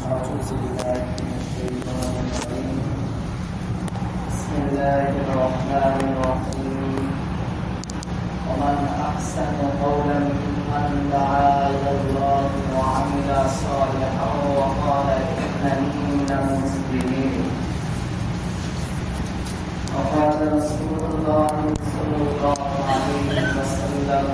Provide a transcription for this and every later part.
أعوذ بالله من الشيطان الرجيم بسم الله الرحمن الرحيم ومن أحسن قولا ممن دعا إلى الله وعمل صالحا وقال إنني من المسلمين وقال رسول الله صلى الله عليه وسلم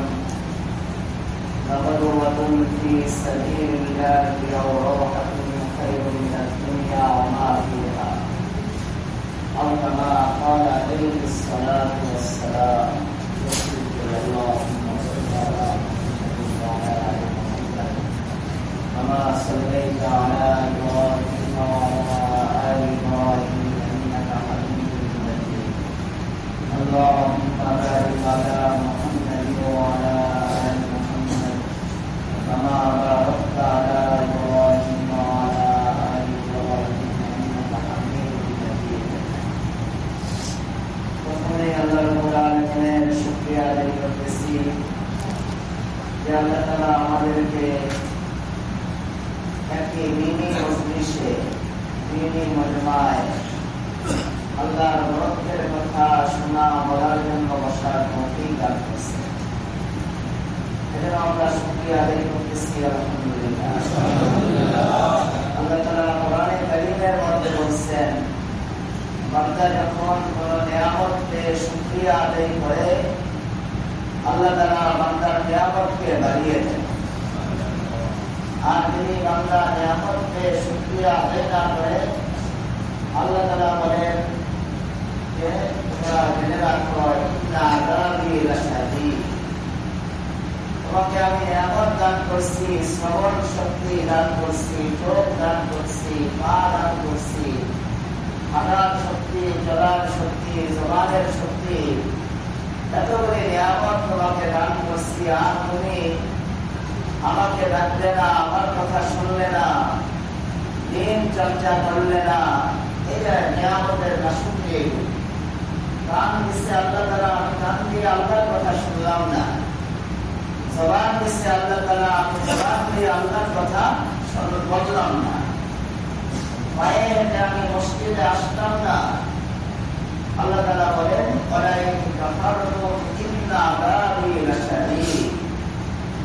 غدوة في سبيل الله أو روحة خير من الدنيا وما فيها أو كما قال عليه الصلاة والسلام اللهم صل على محمد وعلى آل محمد كما صليت على إبراهيم وعلى آل إبراهيم إنك حميد مجيد اللهم بارك على محمد وعلى آل محمد كما باركت على إبراهيم وعلى آل إبراهيم إنك حميد مجيد প্রথমে আল্লাহ রাব্বুল আলামিনের শুকরিয়া আদায় করতেছি যে আল্লাহ তাআলা আমাদেরকে একটি দিনী মজলিসে দিনী মজমায় আল্লাহর বরকতের কথা শোনা বলার জন্য বসার তৌফিক দান করেছেন। এজন্য আমরা শুকরিয়া আদায় করতেছি আলহামদুলিল্লাহ। আল্লাহ তাআলা কোরআনে কারীমের মধ্যে বলেছেন বান্দা যখন কোন নিয়ামত পেয়ে শুকরিয়া আদায় করে আল্লাহ তাআলা বান্দার নিয়ামতকে বাড়িয়ে দেন, আর যদি বান্দা নিয়ামত পেয়ে শুকরিয়া আদায় না করে আল্লাহ তাআলা বলেন যে তোমরা জেনে রাখো ইন্না আযাবি লাশাদীদ, তোমাকে আমি নিয়ামত দান করছি, শ্রবণ শক্তি দান করছি, চোখ দান করছি, পা দান করছি, হাঁটার শক্তি, চলার শক্তি, জবানের শক্তি, এতগুলি নিয়ামত তোমাকে দান করছি, আর তুমি আমাকে ডাকলে না, আমার কথা শুনলে না, দিন চর্চা করলে না। এই যে নিয়ামতের নাশুকরি, কান দিচ্ছে আল্লাহ তাআলা, আমি কান দিয়ে আল্লাহর কথা শুনলাম না। জবান দিচ্ছে আল্লাহ তাআলা, আমি জবান দিয়ে আল্লাহর কথা বললাম না। পায়ে হেঁটে আমি মসজিদে আসলাম না। আল্লাহ তাআলা বলেন ওয়ালাইন কাফারতু ইন্না আযাবি লাশাদীদ,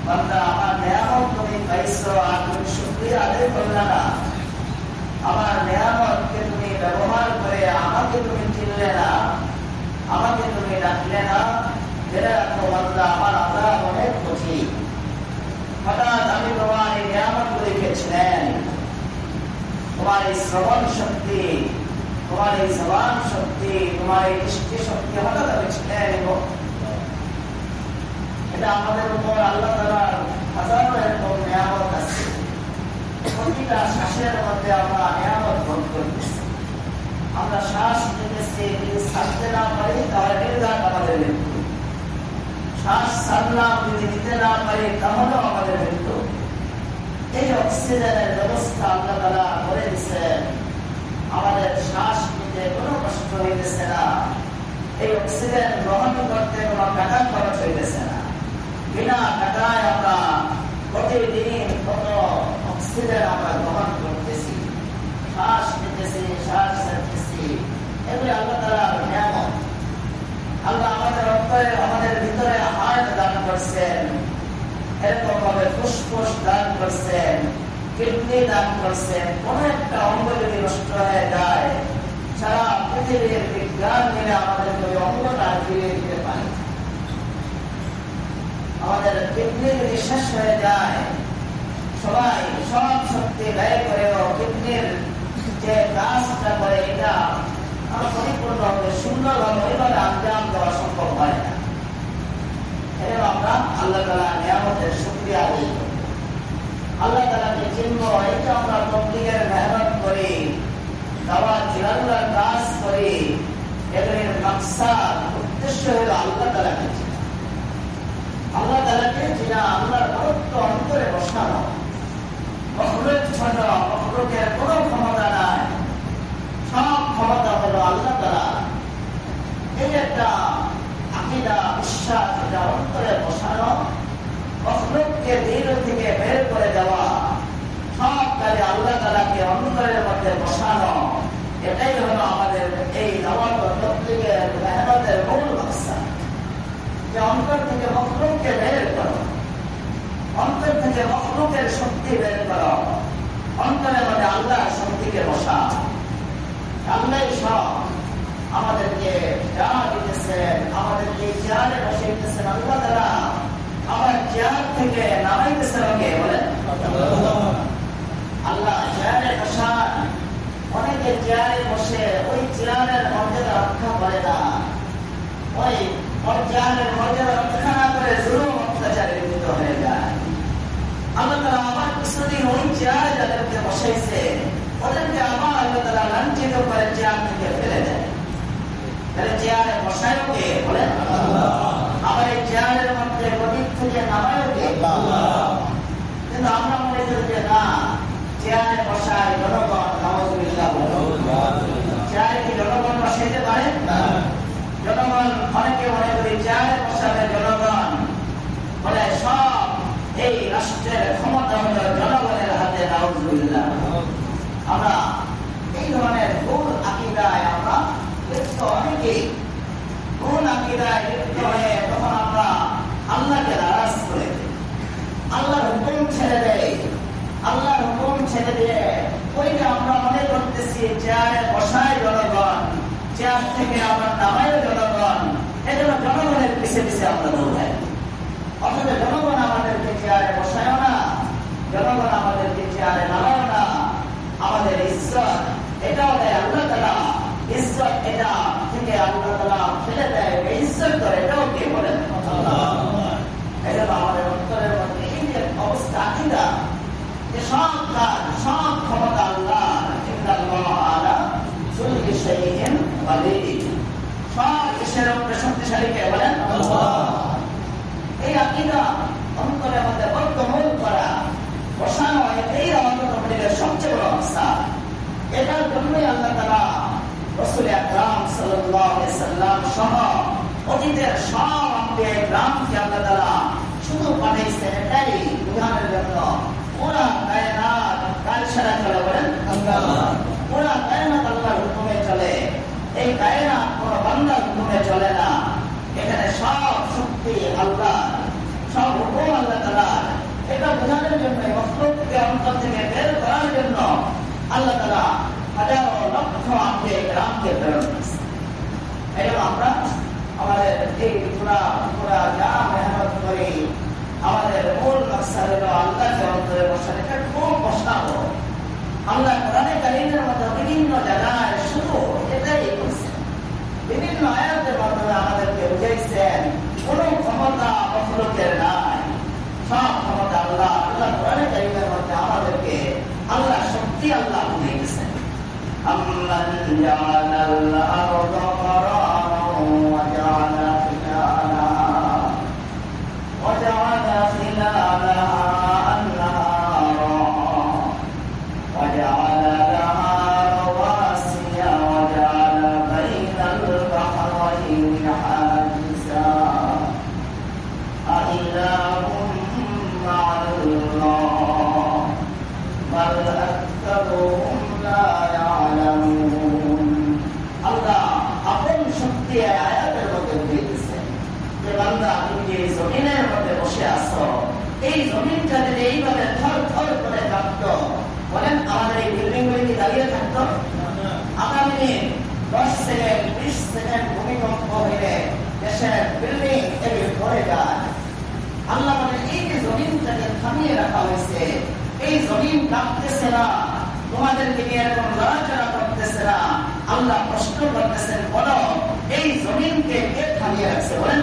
বান্দা আমার নিয়ামত তুমি পাইছো আর তুমি শুকরিয়া আদায় করলে না, আমার নিয়ামতকে তুমি ব্যবহার করে আমাকে তুমি চিনলে না, আমাকে তুমি ডাকলে না, জেনে রাখো বান্দা আমার আযাব অনেক কঠিন। হঠাৎ আমি তোমার এই নিয়ামতগুলিকে ছিলেন, তোমার এই শ্রবণ শক্তি, তোমার এই জবান শক্তি, তোমার এই দৃষ্টি শক্তি হঠাৎ আমি ছিনে নেব। এটা আমাদের উপর আল্লাহ তাআলার হাজারো এরকম নিয়ামত আছে। প্রতিটা শ্বাসের মধ্যে আমরা নিয়ামত ভোগ করতেছি। আমরা শ্বাস নিতেছি, যদি ছাড়তে না পারি তাহলে নির্ঘাত আমাদের মৃত্যু। শ্বাস ছাড়লাম, যদি নিতে না পারি তাহলেও আমাদের মৃত্যু। এই অক্সিজেনের ব্যবস্থা আল্লাহ তাআলা করে দিচ্ছেন, আমাদের শ্বাস নিতে কোনো কষ্ট হইতেছে না। এই অক্সিজেন গ্রহণ করতে কোনো টাকা খরচ হইতেছে না। বিনা টাকায় আমরা প্রতিদিন কত অক্সিজেন আমরা গ্রহণ করতেছি, শ্বাস নিতেছি, শ্বাস ছাড়তেছি। এগুলি আল্লাহ তাআলার নিয়ামত। আল্লাহ আমাদের অন্তরে, আমাদের ভিতরে হার্ট দান করছেন, এরকম ভাবে ফুসফুস দান করছেন, কিডনি দান করছেন। কোন একটা অঙ্গ যদি নষ্ট হয়ে যায় সারা পৃথিবীর বিজ্ঞান মিলে আমাদের ওই অঙ্গটা ফিরিয়ে দিতে পারে। আমাদের কিডনি যদি শেষ হয়ে যায়, সবাই সব শক্তি ব্যয় করেও কিডনির যে কাজটা করে এটা পরিপূর্ণভাবে সুন্দরভাবে ওইভাবে আঞ্জাম দেওয়া সম্ভব হয় না। এর আমরা আল্লাহ তাআলার নিয়ামতের শুকরিয়া আদায় করি, আল্লাহ তাআলাকে চিনব। এটা আমরা তবলীগের মেহনত করি, দাওয়াত জিলালুর কাজ করি, এগুলির মাকসাদ উদ্দেশ্য হলো আল্লাহ তাআলাকে চিনা। আল্লাহ তাআলাকে চিনা, আল্লাহর বরত্ব অন্তরে বসানো। মখলুক ছোট, মখলুকের কোনো ক্ষমতা নাই, সব ক্ষমতা হলো আল্লাহ তাআলা। এই একটা আকীদা, বিশ্বাস, এটা অন্তরে বসানো, মখলুককে দিল থেকে বের করে দেওয়া, সব ইবাদতকারী আল্লাহ তাআলাকে অন্তরের মধ্যে বসানো, এটাই হলো আমাদের এই দাওয়াত ও তাবলীগের মেহনতের মূল মাকসাদ। যে অন্তর থেকে মখলুককে বের করো, অন্তর থেকে মখলুকের শক্তি বের করো, অন্তরের মধ্যে আল্লাহর শক্তিকে বসা। আল্লাহ সব আমাদেরকে যা দিতেছেন, আমাদেরকে চেয়ারে বসাইতেছেন আল্লাহ তাআলা, আমার চেয়ার থেকে নামাইতেছেন কে বলেন? আল্লাহ চেয়ারে বসান। অনেকে চেয়ারে বসে ওই চেয়ারের মর্যাদা রক্ষা করে না, ওই চেয়ারের মর্যাদা রক্ষা না করে জুলুম অত্যাচারে লিপ্ত হয়ে যায়। আল্লাহ তাআলা আমার কিছুদিন ওই চেয়ারে যাদেরকে বসাইছে ওদেরকে আবার আল্লাহ তাআলা লাঞ্ছিত করে চেয়ার থেকে ফেলে দেয়। তাহলে চেয়ারে বসায়ও কে বলেন? আবার এই চেয়ারের মধ্যে গদিক থেকে নামায়ও কে? কিন্তু আমরা মনে করি যে না, চেয়ারে বসায় জনগণ। নাউযুবিল্লাহ। চেয়ারে কি জনগণ বসাইতে পারে? জনগণ অনেকে মনে করি চেয়ারে বসাবে জনগণ, বলে সব এই রাষ্ট্রের ক্ষমতা হলো জনগণের হাতে। নাউযুবিল্লাহ। আমরা এই ধরনের ভুল আকীদায় আমরা লিপ্ত, অনেকেই ভুল আকীদায় লিপ্ত হয়ে তখন আমরা আল্লাহকে নারাজ করে দিই, আল্লাহর হুকুম ছেড়ে দেয়। আল্লাহর হুকুম ছেড়ে দিয়ে ওই যে আমরা মনে করতেছি চেয়ারে বসায় জনগণ, চেয়ার থেকে আমরা নামায় জনগণ, এজন্য জনগণের পিছিয়ে পিছিয়ে আমরা দৌড়াই। অথচ জনগণ আমাদেরকে চেয়ারে বসায় না, জনগণ আমাদেরকে চেয়ারে নামায় না। আমাদের ইজ্জত এটাও দেয় আল্লাহ তাআলা, ইজ্জত এটা থেকে আল্লাহ তাআলা ফেলে দেয়, ইজ্জত করে এটাও কে বলেন? এজন্য আমাদের অন্তরের মধ্যে এই যে অবস্থা আকীদা, যে সব কাজ সব ক্ষমতা আল্লাহর, ইন্নাল্লাহা আলা কুল্লি শাইইন কাদির, সব কিছুর উপরে শক্তিশালী কে বলেন? আল্লাহ। এই আকীদা অন্তরের মধ্যে বদ্ধমূল করা, বসানো, এটাই আমাদের সবচেয়ে বড় মাকসাদ। এটার জন্যই আল্লাহ তাআলা রাসূল আকরাম সাল্লাল্লাহু আলাইহি সাল্লাম সহ অতীতের সব আম্বিয়া ইকরামকে আল্লাহ তাআলা শুধু পাঠাইছেন এটাই বুঝানোর জন্য। পুরা কায়নাত কার ছাড়া চলে বলেন? আল্লাহ। পুরা কায়নাত আল্লাহর হুকুমে চলে, এই কায়নাত কোন বান্দার হুকুমে চলে না। এখানে সব শক্তি আল্লাহ, সব হুকুম আল্লাহ তাআলা। এটা বোঝানোর জন্য, মখলুককে অন্তর থেকে বের করার জন্য আল্লাহ তাআলা হাজারো লক্ষ আম্বিয়া ইকরামকে প্রেরণ করেছেন। এজন্য আমরা আমাদের এই পুরা যা মেহনত করি, আমাদের মূল মাকসাদ হলো আল্লাহকে অন্তরে বসানো। এটা খুব বসাবো। আল্লাহ কোরআনে কারীমের মধ্যে বিভিন্ন জায়গায় শুধু এটাই করছেন, বিভিন্ন আয়াতের মাধ্যমে আমাদেরকে বুঝাইছেন কোন ক্ষমতা মখলুকের নাই, সব ক্ষমতা আল্লাহ। আল্লাহ কোরআনে কারীমের মধ্যে আমাদেরকে আল্লাহ শক্তি আল্লাহ বুঝিয়েছেন। আম্মান জাআলাল আরদা قرارا وجعل خلالها أنهارا وجعل لها رواسي وجعل بين البحرين حاجزا أإله مع الله بل أكثرهم لا يعلمون। আল্লাহ আপন শক্তি আয়াতের মধ্যে দিয়েছেন যে বান্দা তুমি যে জমিনের মধ্যে বসে আছো, এই জমিনটা যদি এইভাবে থর থর করে কাঁপতো, বলেন আমাদের এই বিল্ডিং গুলি কি দাঁড়িয়ে থাকতো? আগামী 10 সেকেন্ড 20 সেকেন্ড ভূমিকম্প হইলে দেশের বিল্ডিং এগুলি পড়ে যায়। আল্লাহ বলেন এই যে জমিনটাকে থামিয়ে রাখা হয়েছে, এই জমিন কাঁপতেছে না, তোমাদেরকে নিয়ে এরকম লড়াচড়া করতেছে না। আল্লাহ প্রশ্ন করতেছেন, বলো এই জমিনকে কে থামিয়ে রাখছে? বলেন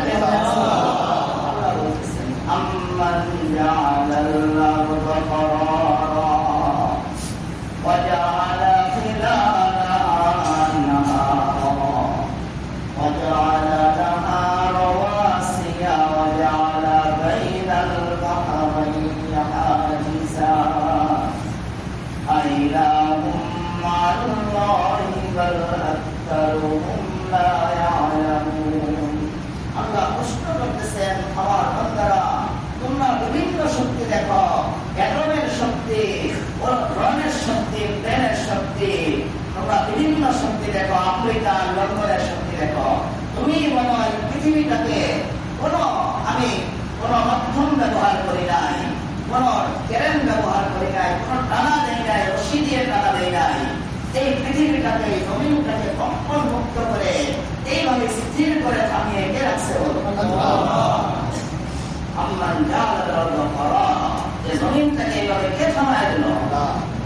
আল্লাহ বলতেছেন আম্মান জাআলাল আরদা قرارا وجعل خلالها أنهارا وجعل لها رواسي وجعل بين البحرين حاجزا أإله مع الله بل أكثرهم لا يعلمون। আল্লাহ প্রশ্ন করতেছেন, আমার বান্দারা তোমরা বিভিন্ন শক্তি দেখো, অ্যাটমের শক্তি শক্তি দেখো, আফ্রিকা লন্ডনের শক্তি দেখো। তুমি বলো এই পৃথিবীটাকে আমি কোন মাধ্যম ব্যবহার করি নাই, কোন কেরেন ব্যবহার করি নাই, কোন টানা দেয় নাই, রশি দিয়ে টানা দেয় নাই। এই পৃথিবীটাকে, জমিনটাকে কম্পন মুক্ত করে এইভাবে স্থির করে থামিয়ে কে রাখছে? আম্মান জাআলা আল-আরদা ফারাগা, এই জমিনটাকে এইভাবে কে থামায় দিল?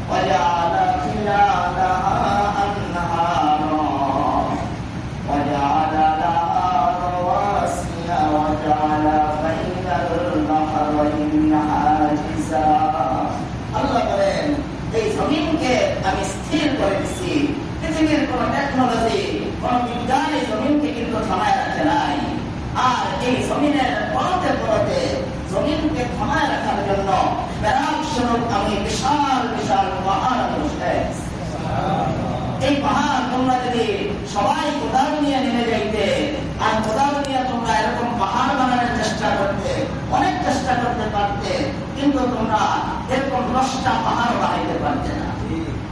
ওয়াজআলা খিলালাহা আনহারা ওয়াজআলা লাহা রাওয়াসিয়া ওয়াজআলা বাইনাল বাহরাইনি হাজিজা। আল্লাহ বলেন এই জমিনকে আমি স্থির করে দিচ্ছি। পৃথিবীর কোন টেকনোলজি, কোন বিজ্ঞান এই জমিনকে কিন্তু থামায় রাখে নাই। আর এই জমিনের পরতে পরতে জমিনকে থামায় রাখার জন্য বেড়াল স্বরূপ আমি বিশাল বিশাল পাহাড় বসে। এই পাহাড় তোমরা যদি সবাই কোদাল নিয়ে নেমে যাইতে আর কোদাল নিয়ে তোমরা এরকম পাহাড় বানানোর চেষ্টা করতে, অনেক চেষ্টা করতে পারতে, কিন্তু তোমরা এরকম 10টা পাহাড় বানাইতে পারতে না।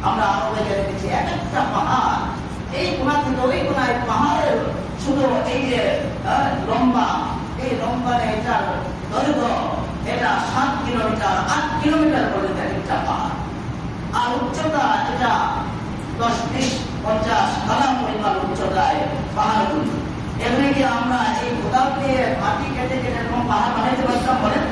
আমরা আরবে গেলে দেখছি এক একটা পাহাড়, এই কোনা থেকে ওই কোনায় পাহাড়ের শুধু এই যে লম্বা, এই লম্বা এটার দৈর্ঘ্য এটা 7 কিলোমিটার, 8 কিলোমিটার পর্যন্ত একটা পাহাড়। আর উচ্চতা এটা 10, 20, 50 কালা পরিমাণ উচ্চতায় পাহাড়গুলি। এমনি কি আমরা এই কোদাল দিয়ে মাটি কেটে কেটে এরকম পাহাড় বানাইতে পারতাম? বলেন।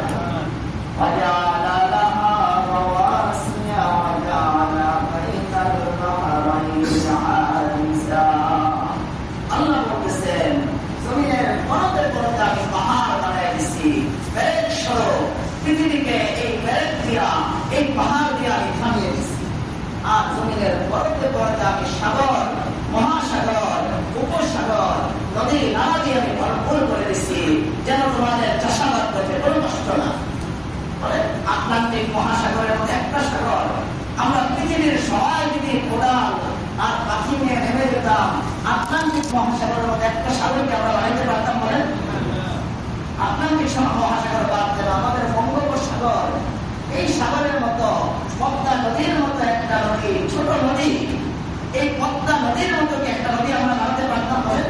আল্লাহ বলতেছেন জমিনের পরতে পরতে আমি পাহাড় বানাই দিচ্ছি, ব্যারেক স্বরূপ পৃথিবীকে এই ব্যারেক দিয়া, এই পাহাড় দিয়ে আমি থামিয়ে দিচ্ছি। আর জমিনের পরতে পরতে আমি সাগর, মহাসাগর, উপসাগর, নদী নালা দিয়ে আমি ভরপুর করে দিচ্ছি, যেন তোমাদের চাষাবাদ করতে কোনো কষ্ট না। আটলান্টিক মহাসাগরের মধ্যে একটা সাগর, আমরা পৃথিবীর সবাই যদি কোদাল আর পাখি নিয়ে নেমে যেতাম, আটলান্টিক মহাসাগরের মধ্যে একটা সাগরকে আমরা বানাইতে পারতাম? বলেন। আটলান্টিক মহাসাগর বাদ দেন, আমাদের বঙ্গোপসাগর, এই সাগরের মতো পদ্মা নদীর মতো একটা নদী, ছোট নদী, এই পদ্মা নদীর মতো কি একটা নদী আমরা বানাতে পারতাম? বলেন।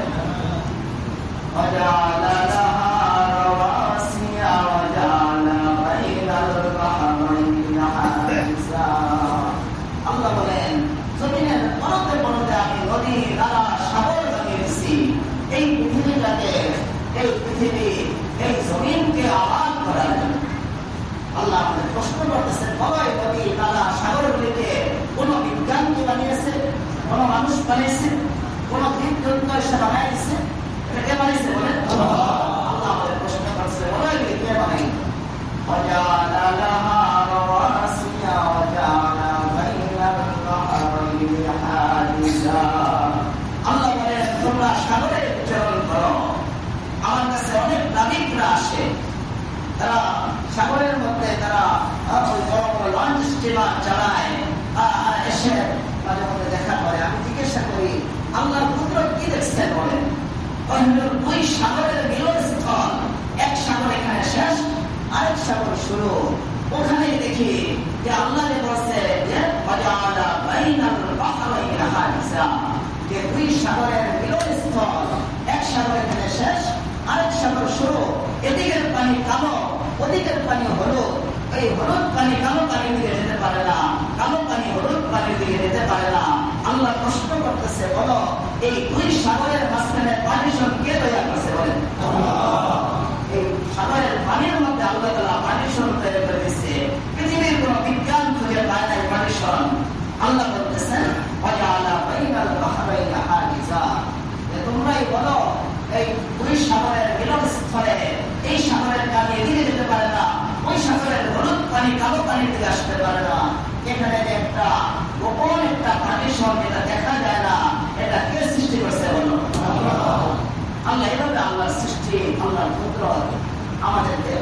আল্লাহ বলেন জমিনের পরতে পরতে আমি নদী, নালা, সাগর বানিয়েছি এই পৃথিবীটাকে, এই পৃথিবী, এই জমিনকে আবাদ করার জন্য। আল্লাহ আমাদের প্রশ্ন করতেছেন, বলো এই নদী, নালা, সাগরগুলিকে কোন বিজ্ঞান কি বানিয়েছে? কোন মানুষ বানিয়েছে? কোন জীবজন্তু এসে বানাইছে? এটা কে বানিয়েছে? বলেন। আল্লাহ আমাদের প্রশ্ন করছে, বলো এগুলি কে বানাই? আল্লাহ বলেন তোমরা সাগরে বিচরণ করো। আমার কাছে অনেক নাবিকরা আসে, তারা সাগরের মধ্যে তারা বড় বড় লঞ্চ স্টিমার চালায়, এসে মাঝে মধ্যে দেখা করে। আমি জিজ্ঞাসা করি আল্লাহর কুদরত কি দেখছেন? বলেন। দুই সাগরের মিলনস্থল, এক সাগর এখানে শেষ, আরেক সাগর শুরু। ওখানে দেখি যে আল্লাহ বলছে যে যে দুই সাগরের মিলনস্থল, এক সাগর এখানে শেষ, আরেক সাগর শুরু। এদিকের পানি কালো, ওদিকের পানি হলুদ। এই হলুদ পানি কালো পানির দিকে যেতে পারে না, কালো পানি হলুদ পানির দিকে যেতে পারে না। আল্লাহ প্রশ্ন করতেছে, বলো এই দুই সাগরের মাঝখানে পার্টিশন কে তৈরি করছে? বলেন। এই সাগরের পানির মধ্যে আল্লাহ তাআলা পার্টিশন তৈরি করে দিচ্ছে। পৃথিবীর কোন বিজ্ঞান খুঁজে পায় নাই পার্টিশন। আল্লাহ বলতেছেন ওয়াজআলা বাইনাল বাহরাইনি হাজিজা, তোমরাই বলো এই দুই সাগরের মিলনস্থলে এই সাগরের পানি এদিকে যেতে পারে না, ওই সাগরের হলুদ পানি কালো পানির দিকে আসতে পারে না। এখানে একটা গোপন একটা পার্টিশন, এটা দেখা যায় না, এটা কে সৃষ্টি করছে? বলো। আল্লাহ। এভাবে আল্লাহর সৃষ্টি, আল্লাহর কুদরত আমাদেরকে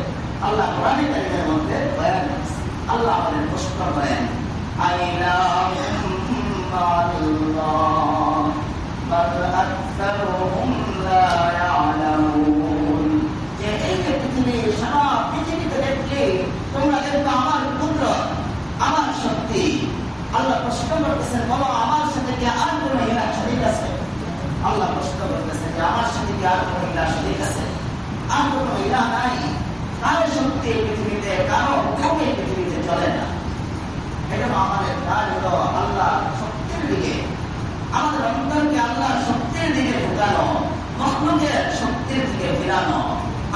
আল্লাহ কোরআনে কারীমের মধ্যে বয়ান করেছে। আল্লাহ আমাদের প্রশ্ন করেন, আইনা মা'আল্লাহ বাল আকসারুহুম লা ইয়ালামুন। যে এই যে পৃথিবী, সারা পৃথিবীতে দেখলে তোমরা দেখবে আমার কুদরত, আমার শক্তি। আল্লাহ প্রশ্ন করতেছেন, বলো আমার সাথে কি আর কোন ইলাহ শরীক আছে? আল্লাহ প্রশ্ন করতেছে যে আমার সাথে কি আর কোন ইলাহ শরীক আছে? আর কোন ইলাহ নাই। কারো শক্তি পৃথিবীতে, কারো হুকুমে পৃথিবীতে চলে না। এটা আমাদের কাজ হলো আল্লাহ শক্তির দিকে, আমাদের অন্তরকে আল্লাহ শক্তির দিকে ঢুকানো, মখলুকের শক্তির দিকে ফিরানো।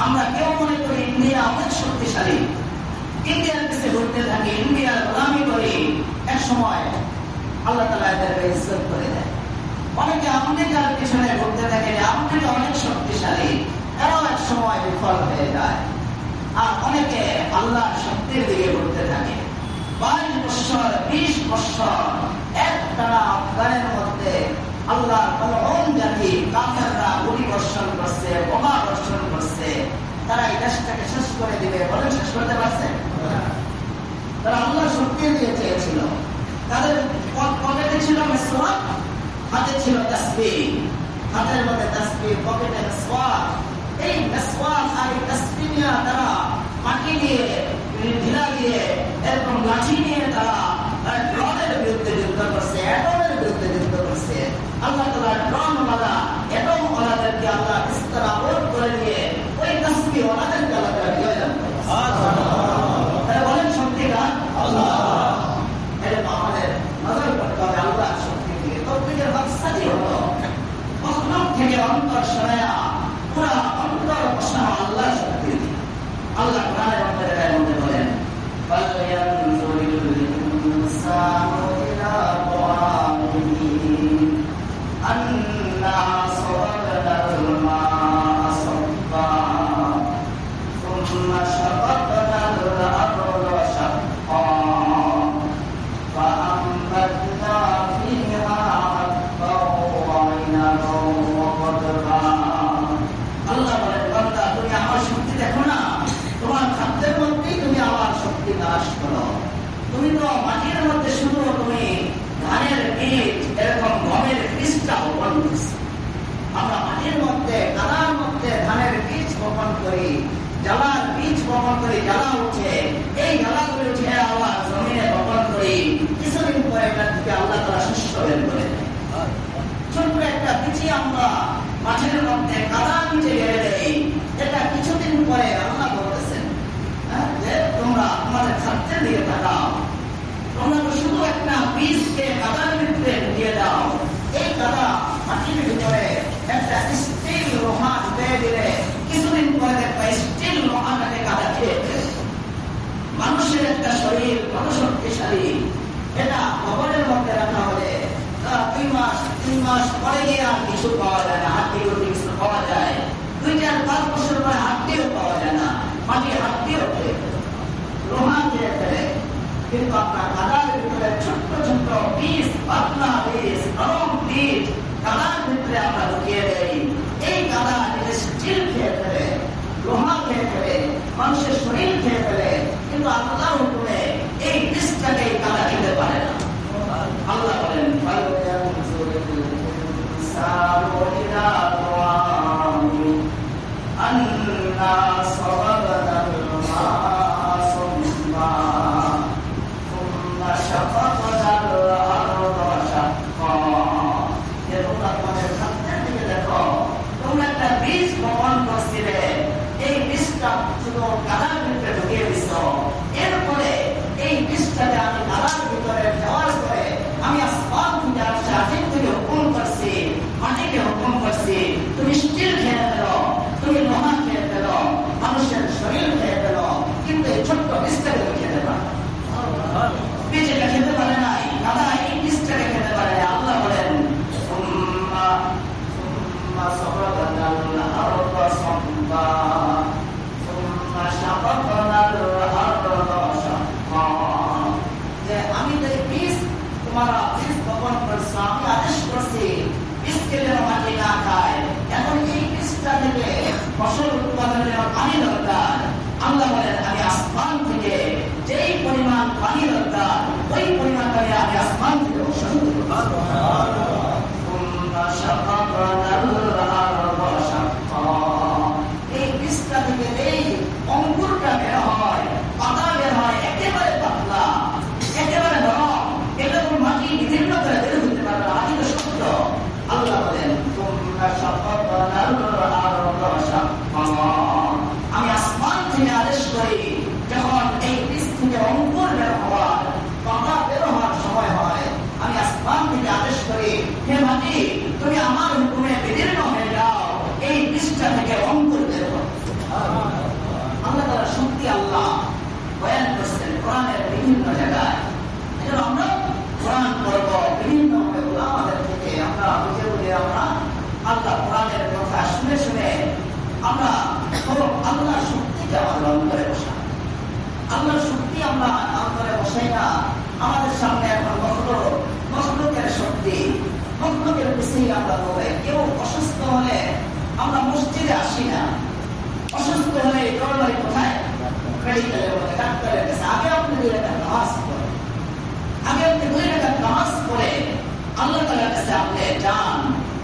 আমরা কেউ মনে করি ইন্ডিয়া অনেক শক্তিশালী, ইন্ডিয়ার পিছিয়ে ঘুরতে থাকি, ইন্ডিয়ার গোলামি করি। এক সময় আল্লাহ তাআলা এদেরকে ইজ্জত করে দেয়। অনেকে আমেরিকার পিছনে ঘুরতে থাকে, আমেরিকা অনেক শক্তিশালী, এরাও এক সময় বিফল হয়ে যায়। আর অনেকে আল্লাহর শক্তির দিকে ঘুরতে থাকে। 22 বছর 20 বছর একটানা আফগানের মধ্যে আল্লাহর মালউন জাতি কাফেররা গুলি বর্ষণ করছে, বোমা বর্ষণ করছে। তারা এই দেশটাকে শেষ করে দিবে, বলেন শেষ করতে পারছে? তারা আল্লাহর শক্তি দিয়ে চেয়েছিল। তাদের পকেটে ছিল মিসওয়াক, হাতে ছিল তাসবিহ, হাতের মধ্যে তাসবিহ, পকেটে মিসওয়াক। এই মিসওয়াক আর এই তাসবিহ নিয়ে তারা মাটি দিয়ে, ঢিলা দিয়ে, এরকম লাঠি নিয়ে তারা ড্রোনের বিরুদ্ধে যুদ্ধ করছে, অ্যাটমের বিরুদ্ধে যুদ্ধ করছে। আল্লাহ তাআলা ড্রোনওয়ালা, অ্যাটমওয়ালাদেরকে আল্লাহ ইস্তারাবত করে দিয়ে ওই তাসবিহওয়ালাদেরকে আল্লাহ তাআলা বিজয় দান করেছে। তারা বলেন শক্তিকার আল্লাহ। এরকম আমাদের নজর করতে হবে আল্লাহর শক্তি দিকে। তৌফিকের মাকসাদই হলো মখলুক থেকে অন্তর সরায়া পুরা অন্তর বসানো আল্লাহর শক্তি দিকে। আল্লাহ কোরআনের মধ্যে বলেন ফালয়ানজুরিল ইনসানু ইলা তাআমিহি আন্না সাবাবনাল মা'a সাব্বা সুম্মা শাকাকনাল আরদা শাক্কা ফাআমবাতনা ফিহা হাব্বান ওয়া ইনাবান ওয়া qadba। আল্লাহ বলেন বান্দা তুমি আমার শক্তি দেখো না, তোমার খাদ্যের মধ্যেই তুমি আমার শক্তি নাশ করো। তুমি তো মাটির মধ্যে শুধু তুমি ধানের বীজ, এরকম গমের বীজটা বপন করছো। আমরা মাটির মধ্যে, কাদার মধ্যে ধানের বীজ বপন করি, জ্বালার বীজ বপন করি, জ্বালা উঠে, এই জ্বালাগুলি উঠে আবার জমিনে বপন করি। কিছুদিন পরে এটার থেকে আল্লাহ তাআলা শস্য বের করে দেয়। ছোট্ট একটা বীজ আমরা মাঠের মধ্যে কাদার নিচে গেড়ে দেই, এটা কিছুদিন পরে আল্লাহ বলতেছেন যে তোমরা তোমাদের খাদ্যের দিকে তাকাও। তোমরা তো শুধু একটা বীজকে কাদার ভিতরে ঢুকিয়ে দাও, এই কাদা মাটির ভিতরে একটা স্টিল লোহা ঢুকিয়ে দিলে কিছুদিন পরে একটা স্টিল লোহাটাকে কাদা খেয়ে ফেলে। মানুষের একটা শরীর কত শক্তিশালী, এটা কবরের মধ্যে রাখা হলে 2 মাস পরে গিয়ে আর কিছু পাওয়া যায় না, হাড্ডিও কিছু পাওয়া যায়। 2-4-5 বছর পরে হাড্ডিও পাওয়া যায় না, মাটি হাড্ডিও খেয়ে ফেলে, লোহা খেয়ে ফেলে। কিন্তু আপনার কাদার ভিতরে ছোট্ট ছোট্ট বীজ, পাতলা বীজ, নরম বীজ কাদার ভিতরে আমরা ঢুকিয়ে দেই। এই কাদা স্টিল খেয়ে ফেলে, লোহা খেয়ে ফেলে, মানুষের শরীর খেয়ে ফেলে, কিন্তু আল্লাহর হুকুমে এই বীজটাকে কাদা খেতে পারে না। আল্লাহ বলেন আন্না সাবাবনাল মা'a সাব্বা সুম্মা শাকাকনাল আরদা শাক্কা। তোমরা তোমাদের খাদ্যের দিকে দেখো, তোমরা একটা বীজ বপন করছিলে, এই বীজটা শুধু কাদার ভিতরে ঢুকিয়ে দিচ্ছ। এরপরে এই বীজটাকে আমি কাদার ভিতরে দেওয়ার পরে আমি আসমান থেকে আসছে আদিম থেকে হুকুম করছি, মাটিকে হুকুম করছি, তুমি স্টিল খেয়ে ফেলো, তুমি লোহা খেয়ে ফেলো, মানুষের শরীর খেয়ে ফেলো, কিন্তু এই ছোট্ট বীজটাকে তুমি খেতে পারো। বীজটা খেতে পারে নাই, কাদা এই বীজটাকে খেতে পারে। আল্লাহ বলেন সুম্মা সাবাবনাল আরদা সাব্বা সুম্মা শাকাকনাল আরদা শাক্কা। যে আমি তো বীজ, তোমার বীজ বপন করছো, আমি আদেশ করছি বীজকে যেন মাটি না খায়। এখন এই বীজটা থেকে ফসল উৎপাদনের পানি দরকার। আল্লাহ বলেন আমি আসমান থেকে যেই পরিমাণ পানি দরকার ওই পরিমাণ পানি আমি আসমান থেকে বর্ষণ করব। এই বীজটা থেকে এই অঙ্কুরটা বের হয়, পাতা বের হয়, একেবারে পাতলা, একেবারে নরম। এটা কোন মাটি বিভিন্ন করে বের হতে পারবে, আদি তো বিভিন্ন জায়গায়। এজন্য আমরা কোরআন পড়ব, বিভিন্ন আমাদের থেকে আমরা বুঝে বুঝে আমরা আল্লাহ কোরআনের কথা শুনে শুনে আমরা আল্লাহর শক্তিকে আমাদের অন্তরে বসা। আল্লাহর শক্তি আমরা অন্তরে বসাই না। আমাদের সামনে এখন মখলুকের শক্তি, মখলুকের পিছিয়ে আমরা দৌড়াই। কেউ অসুস্থ হলে আমরা মসজিদে আসি না, অসুস্থ হলে দৌড়াই কোথায়? মেডিকেলে বলে, ডাক্তারের কাছে। আগে আপনি 2 রাকাত নামাজ পড়েন, আগে আপনি 2 রাকাত নামাজ পড়ে আল্লাহ তাআলার কাছে আপনি যান,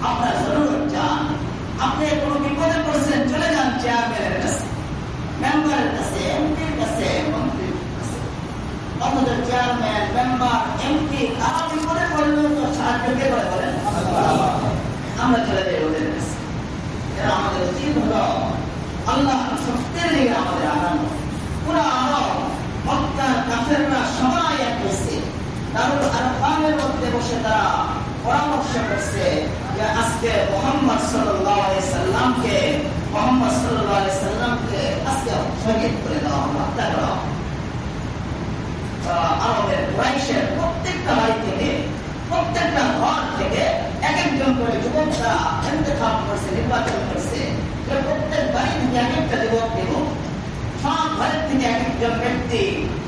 আপনার জরুরত যান। আপনি কোনো বিপদে পড়ছেন, চলে যান চেয়ারম্যানের কাছে, মেম্বারের কাছে, এমপির কাছে, মন্ত্রীর কাছে। অথচ চেয়ারম্যান, মেম্বার, এমপি তারা বিপদে পড়লেও তো সাহায্য কে করে বলেন? আমরা চলে যাই ওদের কাছে। এরা আমাদের উচিত হলো আল্লাহ শক্তির দিকে আমাদের আগানো। পুরো আরব মক্কার কাফেররা সবাই এক হয়েছে, দারুল আরকামের মধ্যে বসে তারা পরামর্শ করছে যে আজকে মুহাম্মদ সাল্লাল্লাহু আলাইহি সাল্লামকে আজকে শহীদ করে দেওয়া হবে, হত্যা করা হবে। আরবের কুরাইশের প্রত্যেকটা বাড়ি থেকে, প্রত্যেকটা ঘর থেকে এক একজন করে যুবকরা ইন্তেখাব করছে, নির্বাচন করছে যে প্রত্যেক বাড়ি থেকে এক একটা যুবক দেব। সব ঘরের থেকে এক একজন ব্যক্তি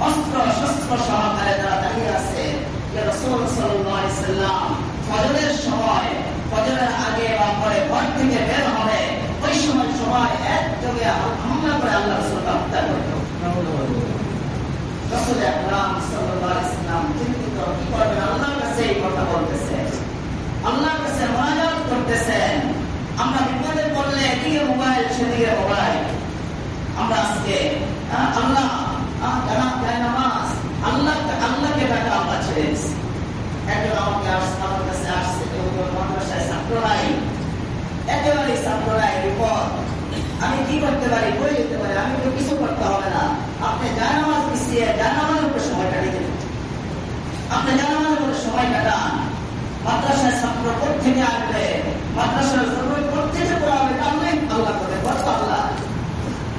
অস্ত্র শস্ত্র সহকারে তারা দাঁড়িয়ে আছে যে রাসূল সাল্লাল্লাহু আলাইহি সাল্লাম ফজরের সময়, ফজরের আগে বা পরে ঘর থেকে বের হবে, ওই সময় সবাই একযোগে হামলা করে আল্লাহ রাসূলকে হত্যা করত। রাসূল আকরাম সাল্লাল্লাহু আলাইহি সাল্লাম চিন্তিত, কি করবেন? আল্লাহর কাছে এই কথা বলতেছে, আল্লাহর কাছে মুনাজাত করতেছেন। আমরা বিপদে পড়লে এদিকে মোবাইল, সেদিকে মোবাইল। আমরা আজকে আল্লাহ নামাজ, আল্লাহকে ডাকা আমরা ছেড়ে দিচ্ছি। একজন আমার কাছে আসছে, মাদ্রাসায় ছাত্র নাই, একেবারে ছাত্র নাই, বিপদ। আমি কি করতে পারি? বলে যেতে পারি, আমি তো কিছু করতে হবে না। আপনি জানামাজ পিছিয়ে জানামাজের উপরে সময় কাটিয়ে দেবেন, আপনি জানামাজের উপরে সময় কাটান। মাদ্রাসায় ছাত্র প্রত্যেকে আসবে, মাদ্রাসার প্রত্যেকে পড়া হবে, আল্লাহ করে বলতো আল্লাহ।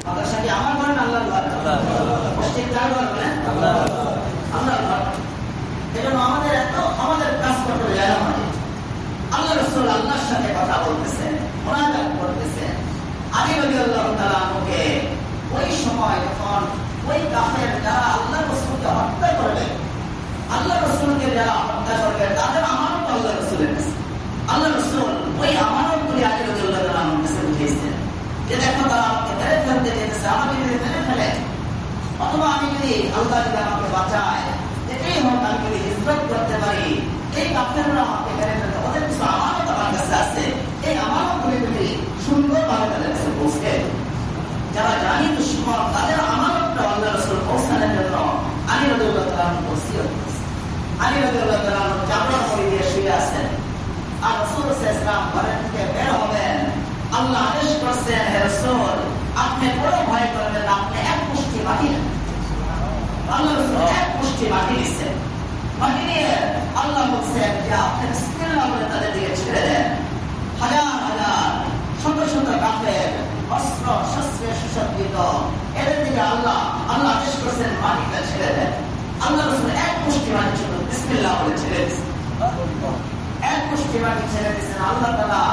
মাদ্রাসা কি আমার ঘর না আল্লাহর ঘর? মসজিদ কার ঘর বলেন? আল্লাহর ঘর। এজন্য আমাদের কাজ করতে যায় না। আল্লাহ রাসূল আল্লাহর সাথে কথা বলতেছেন, মুনাজাত করতেছেন। আলী রাদিয়াল্লাহু তাআলা আনহুকে ওই সময় যখন ওই কাফের যারা আল্লাহ রাসূলকে হত্যা করবে, আল্লাহ রাসূলকে যারা হত্যা করবে তাদের আমানত আল্লাহ রাসূলের কাছে। আল্লাহ রাসূল ওই আমানতগুলি আলী রাদিয়াল্লাহু তাআলা আনহুর কাছে বুঝিয়েছেন যে দেখো তারা আমাকে মেরে ফেলতে যেতেছে, আমাকে যদি মেরে ফেলে, অথবা আমি যদি আল্লাহ যদি আমাকে বাঁচায়, এটাই হোক, আমি যদি হিজরত করতে পারি, এই কাফেররা আমাকে মেরে ফেলতে, ওদের কিছু আমানত আমার কাছে আছে, এই আমানতগুলি যদি সুন্দরভাবে তাদের কাছে পৌঁছে, যারা জানি দুশ্মন তাদের আমানতটা আল্লাহ রাসূল পৌঁছানোর জন্য আলী রাদিয়াল্লাহু তাআলা আনহু ওসিয়ত করেছেন। আলী রাদিয়াল্লাহু তাআলা আনহু চামড়া মুড়ি দিয়ে শুয়ে আছেন, আর রাসূল সাল্লাল্লাহু আলাইহি ওয়াসাল্লাম ঘরের থেকে বের হবেন। আল্লাহ আদেশ করছেন, হে রাসূল আপনি বড় ভয় করবেন না, আপনি এক মুষ্টি মাটি নেন। আল্লাহ রাসূল এক মুষ্টি মাটি নিচ্ছেন, মাটি নিয়ে আল্লাহ বলছেন যে আপনি বিসমিল্লাহ বলে তাদের দিকে ছেড়ে দেন। হাজার হাজার শত শত কাফের অস্ত্র শস্ত্রে সুসজ্জিত, এদের দিকে আল্লাহ আদেশ করছেন মাটিটা ছেড়ে দেন। আল্লাহ রাসূল এক মুষ্টি মাটি ছিল, বিসমিল্লাহ বলে ছেড়ে দিচ্ছেন। এক মুষ্টি মাটি ছেড়ে দিচ্ছেন। আল্লাহ তাআলা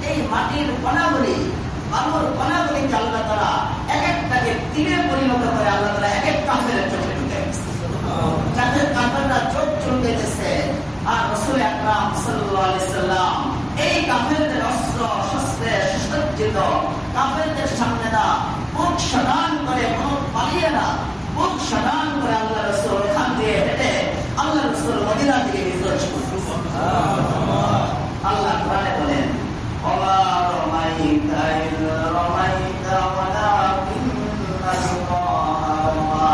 এই মাটির কণাগুলি, বালুর কণাগুলিকে আল্লাহ তাআলা এক একটাকে তীরে পরিণত করে আল্লাহ তাআলা এক এক কাফের চোখে ঢুকে গেছে, যাতে কাফেররা চোখ চুলকে গেছে। আর রাসূল আকরাম সাল্লাল্লাহু আলাইহি সাল্লাম এই কাফেরদের অস্ত্র শস্ত্রে সুসজ্জিত কাফেরদের সামনে না বুক সদান করে, কোনো পালিয়ে না, বুক সদান করে আল্লাহ রাসূল ওখান দিয়ে হেঁটে আল্লাহ রাসূল মদিনা থেকে হিজরত করতেন। আল্লাহ কোরআনে বলেন, ওয়া রামাইতা ইয রামাইতা ওয়ালাকিন্নাল্লাহা রামা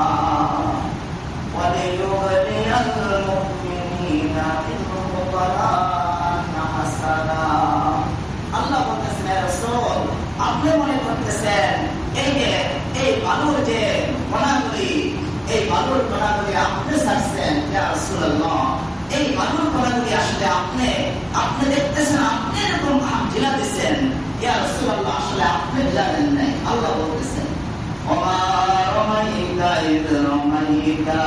ওয়া লিয়ুবলিয়াল মুমিনিনা মিনহু বালাআন হাসানা। আল্লাহ বলতেছেন, হে রাসূল আপনি মনে করতেছেন এই বালুর যে কণাগুলি, এই বালুর কণাগুলি আপনি ছাড়ছেন, ইয়া রাসূলুল্লাহ এই বালুর কণাগুলি আসলে আপনি দেখতেছেন, আপনি এরকম ঢিলা দিচ্ছেন, ইয়া রাসূলুল্লাহ আসলে আপনি ঢিলা দেন নাই। আল্লাহ বলতেছেন, ওয়া রামাইতা ইয রামাইতা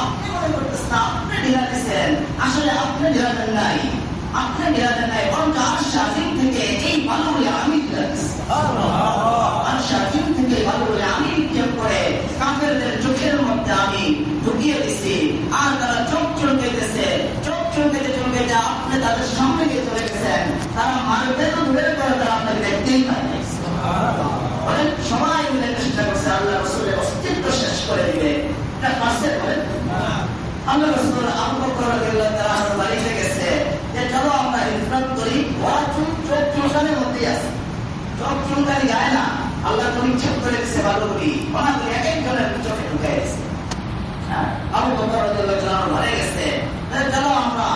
আপনি মনে করতেছেন আপনি ঢিলা দিচ্ছেন, আসলে আপনি ঢিলা দেন নাই, আপনি ঢিলা দেন নাই, বরং আরশ আজিম থেকে এই বালুগুলি আমি ঢিলা দিচ্ছি। আরশ আজিম থেকে বালুগুলি আমি নিক্ষেপ করে কাফেরদের চোখের মধ্যে আমি ঢুকিয়ে দিচ্ছি, আর তারা চোখ চমকেছে, চোখ চমকেতে চমকেতে আপনি তাদের সামনে গিয়ে চলে গেছেন, তারা মারবে তো দূরের করে তারা আপনাকে দেখতেই পায়। সবাই মিলে চেষ্টা করছে আল্লাহ রাসূলের অস্তিত্ব শেষ করে দিবে। এটা পারছে বলেন? আল্লাহ রাসূল আবু বকর রাদিয়াল্লাহু তাআলা বাড়িতে গেছে যে চলো আমরা হিজরত করি। ওরা চোখ চুলকানির মধ্যেই আছে, চোখ চুলকানি যায় না, আল্লাহ তো নিক্ষেপ করে দিচ্ছে বালুগুলি, ওনাগুলি এক একজনের চোখে ঢুকে গেছে। আবু বকর রাদিয়াল্লাহু তাআলা ঘরে গেছে, চলো আমরা